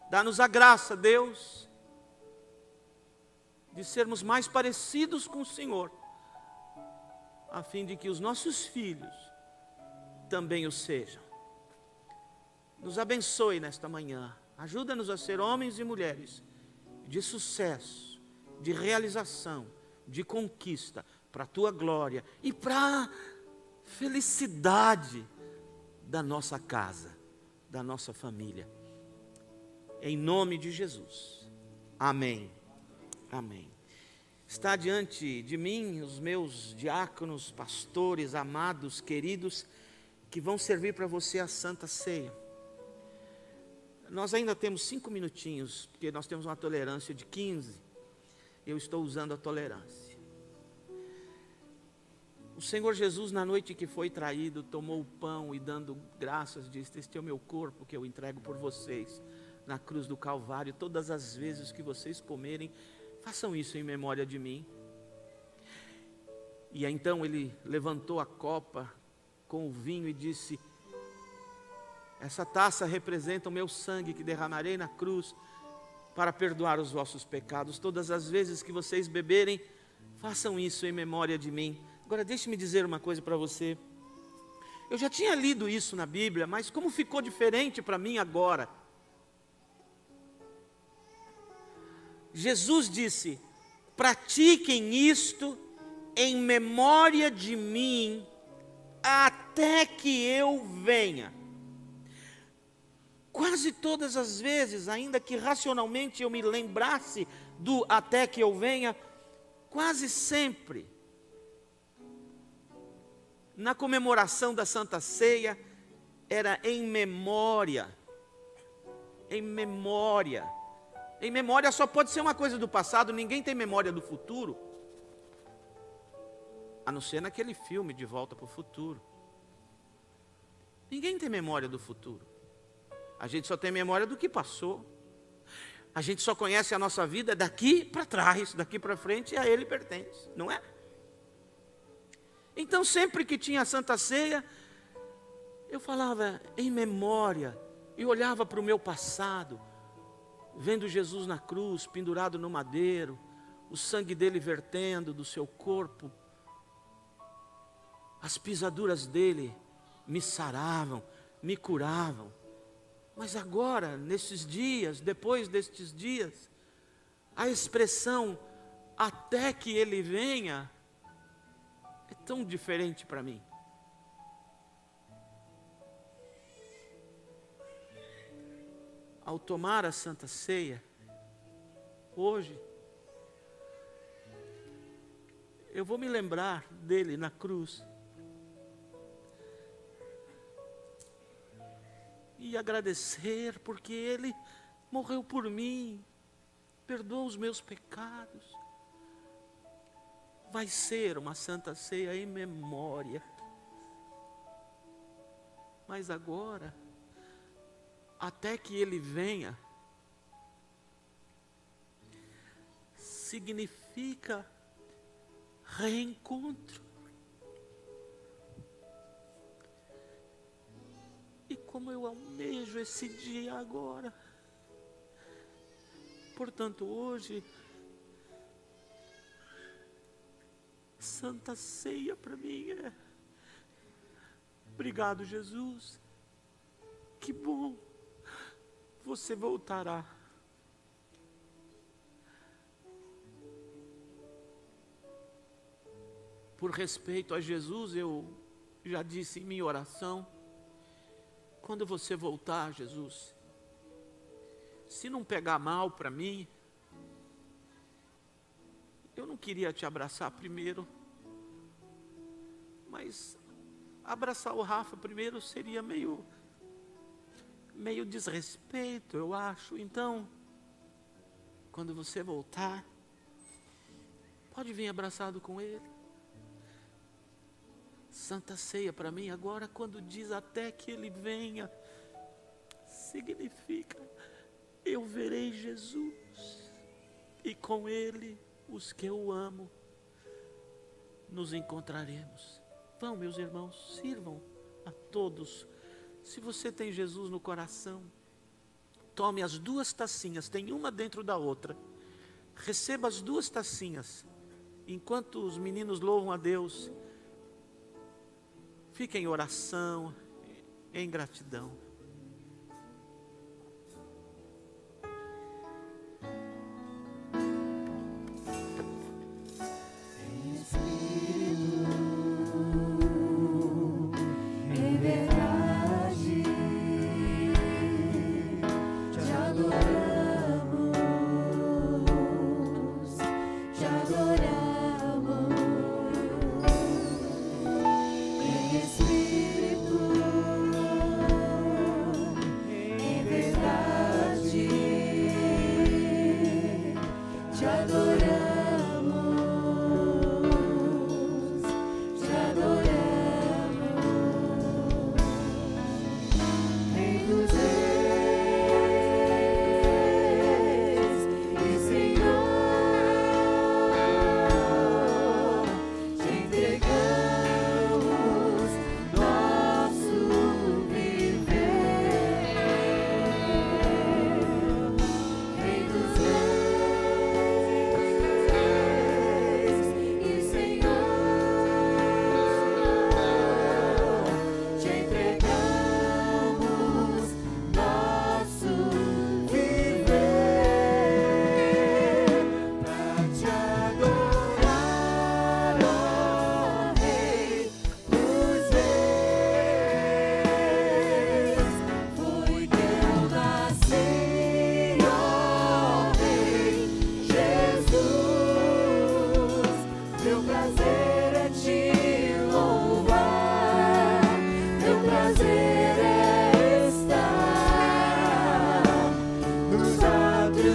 Dá-nos a graça, Deus, de sermos mais parecidos com o Senhor, a fim de que os nossos filhos também o sejam. Nos abençoe nesta manhã, ajuda-nos a ser homens e mulheres de sucesso, de realização, de conquista, para a Tua glória e para a felicidade da nossa casa, da nossa família. Em nome de Jesus. Amém. Amém. Está diante de mim os meus diáconos, pastores, amados, queridos, que vão servir para você a Santa Ceia. Nós ainda temos 5 minutinhos, porque nós temos uma tolerância de 15. Eu estou usando a tolerância. O Senhor Jesus, na noite que foi traído, tomou o pão e dando graças, disse: este é o meu corpo que eu entrego por vocês na cruz do Calvário. Todas as vezes que vocês comerem, façam isso em memória de mim. E então ele levantou a copa com o vinho e disse: essa taça representa o meu sangue que derramarei na cruz para perdoar os vossos pecados. Todas as vezes que vocês beberem, façam isso em memória de mim. Agora deixe-me dizer uma coisa para você. Eu já tinha lido isso na Bíblia, mas como ficou diferente para mim agora? Jesus disse: pratiquem isto em memória de mim, até que eu venha. Quase todas as vezes, ainda que racionalmente eu me lembrasse do até que eu venha, quase sempre, na comemoração da Santa Ceia, era em memória. Em memória. Em memória só pode ser uma coisa do passado, ninguém tem memória do futuro. A não ser naquele filme De Volta para o Futuro. Ninguém tem memória do futuro. A gente só tem memória do que passou. A gente só conhece a nossa vida daqui para trás, daqui para frente, e a Ele pertence, não é? Então sempre que tinha a Santa Ceia, eu falava em memória, e olhava para o meu passado, vendo Jesus na cruz, pendurado no madeiro, o sangue dele vertendo do seu corpo, as pisaduras dele me saravam, me curavam. Mas agora, nesses dias, depois destes dias, a expressão até que ele venha é tão diferente para mim. Ao tomar a Santa Ceia, hoje, eu vou me lembrar dele na cruz e agradecer porque ele morreu por mim, perdoou os meus pecados. Vai ser uma Santa Ceia em memória. Mas agora, até que ele venha, significa reencontro. E como eu almejo esse dia agora. Portanto, hoje, Santa Ceia para mim é: obrigado, Jesus. Que bom, você voltará. Por respeito a Jesus, eu já disse em minha oração: quando você voltar, Jesus, se não pegar mal para mim, eu não queria te abraçar primeiro, mas abraçar o Rafa primeiro seria meio desrespeito, eu acho. Então, quando você voltar, pode vir abraçado com ele. Santa Ceia para mim agora, quando diz até que ele venha, significa: eu verei Jesus e com ele os que eu amo nos encontraremos. Vão, meus irmãos, sirvam a todos. Se você tem Jesus no coração, tome as 2 tacinhas, tem uma dentro da outra. Receba as 2 tacinhas. Enquanto os meninos louvam a Deus, fique em oração, em gratidão. Em verdade, te adoramos, te adoramos.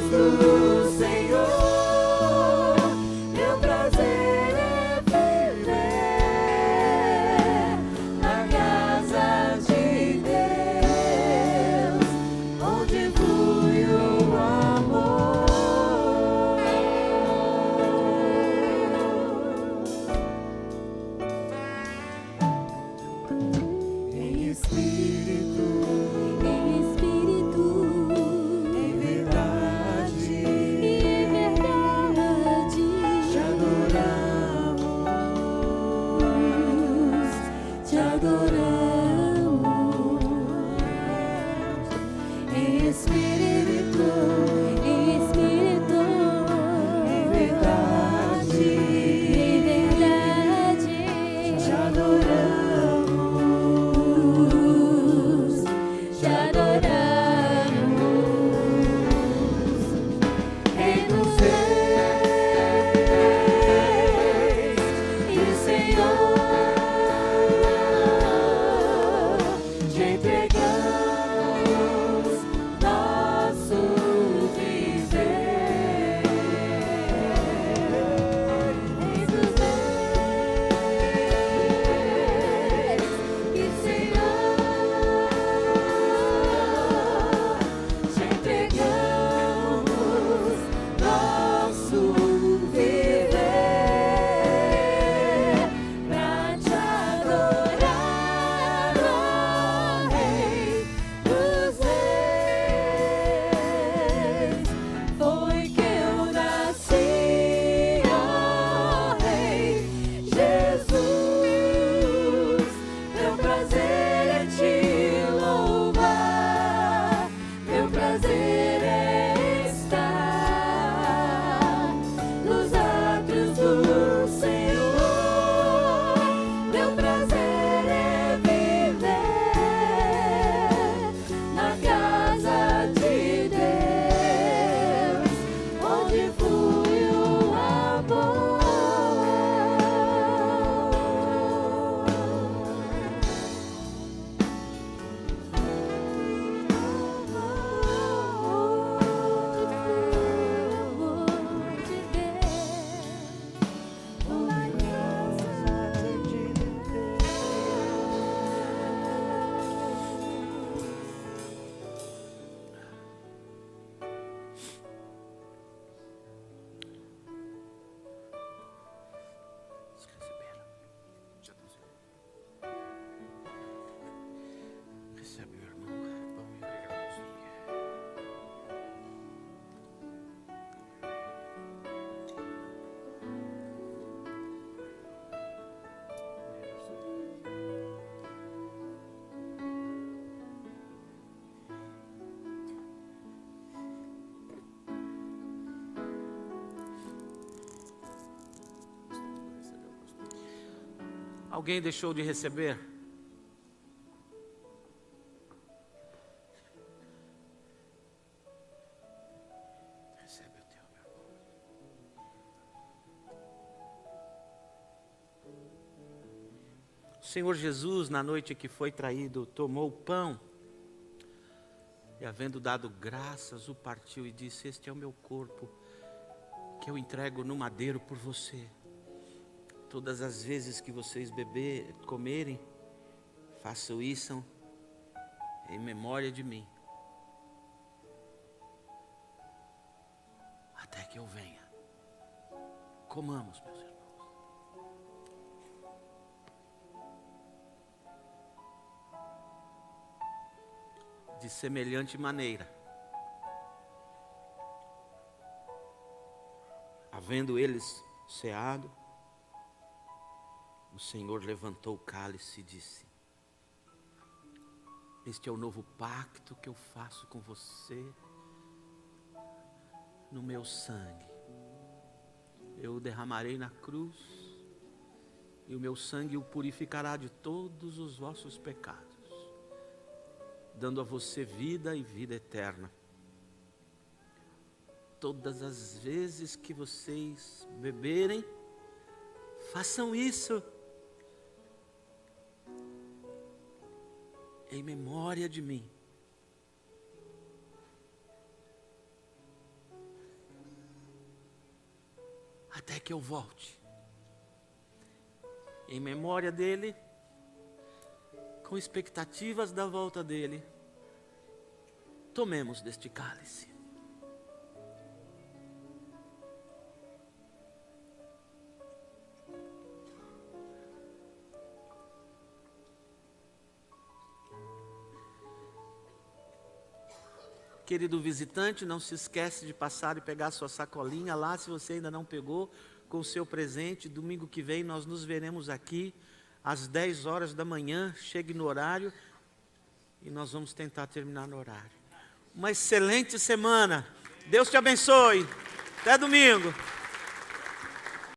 do Senhor, meu prazer é viver na casa de Deus, onde flui o amor. Em espírito, em verdade, te adoramos. Em espírito, em verdade, te adoramos. Te adoramos. Rei dos reis e Senhor, te entregamos nosso viver. Rei dos reis e Senhor, te entregamos nosso viver pra te adorar, ó Rei dos reis. Foi que eu nasci, ó Rei Jesus. Meu prazer é te louvar, meu prazer é estar nos átrios do Senhor. Meu prazer é viver na casa de Deus, onde flui o amor. Recebe, meu irmão, pão e grãozinho. Alguém deixou de receber? Recebe o teu, meu irmão. O Senhor Jesus, na noite que foi traído, tomou o pão e, havendo dado graças, o partiu e disse: este é o meu corpo, que eu entrego no madeiro por você. Todas as vezes que vocês comerem, façam isso em memória de mim, até que eu venha. Comamos, meus irmãos. De semelhante maneira, havendo eles ceado, o Senhor levantou o cálice e disse: este é o novo pacto que eu faço com você no meu sangue. Eu o derramarei na cruz, e o meu sangue o purificará de todos os vossos pecados, dando a você vida e vida eterna. Todas as vezes que vocês beberem, façam isso em memória de mim. até que eu volte. Em memória dele, com expectativas da volta dele, tomemos deste cálice. Querido visitante, não se esquece de passar e pegar sua sacolinha lá, se você ainda não pegou, com o seu presente. Domingo que vem nós nos veremos aqui às 10 horas da manhã. Chegue no horário e nós vamos tentar terminar no horário. Uma excelente semana. Deus te abençoe. Até domingo.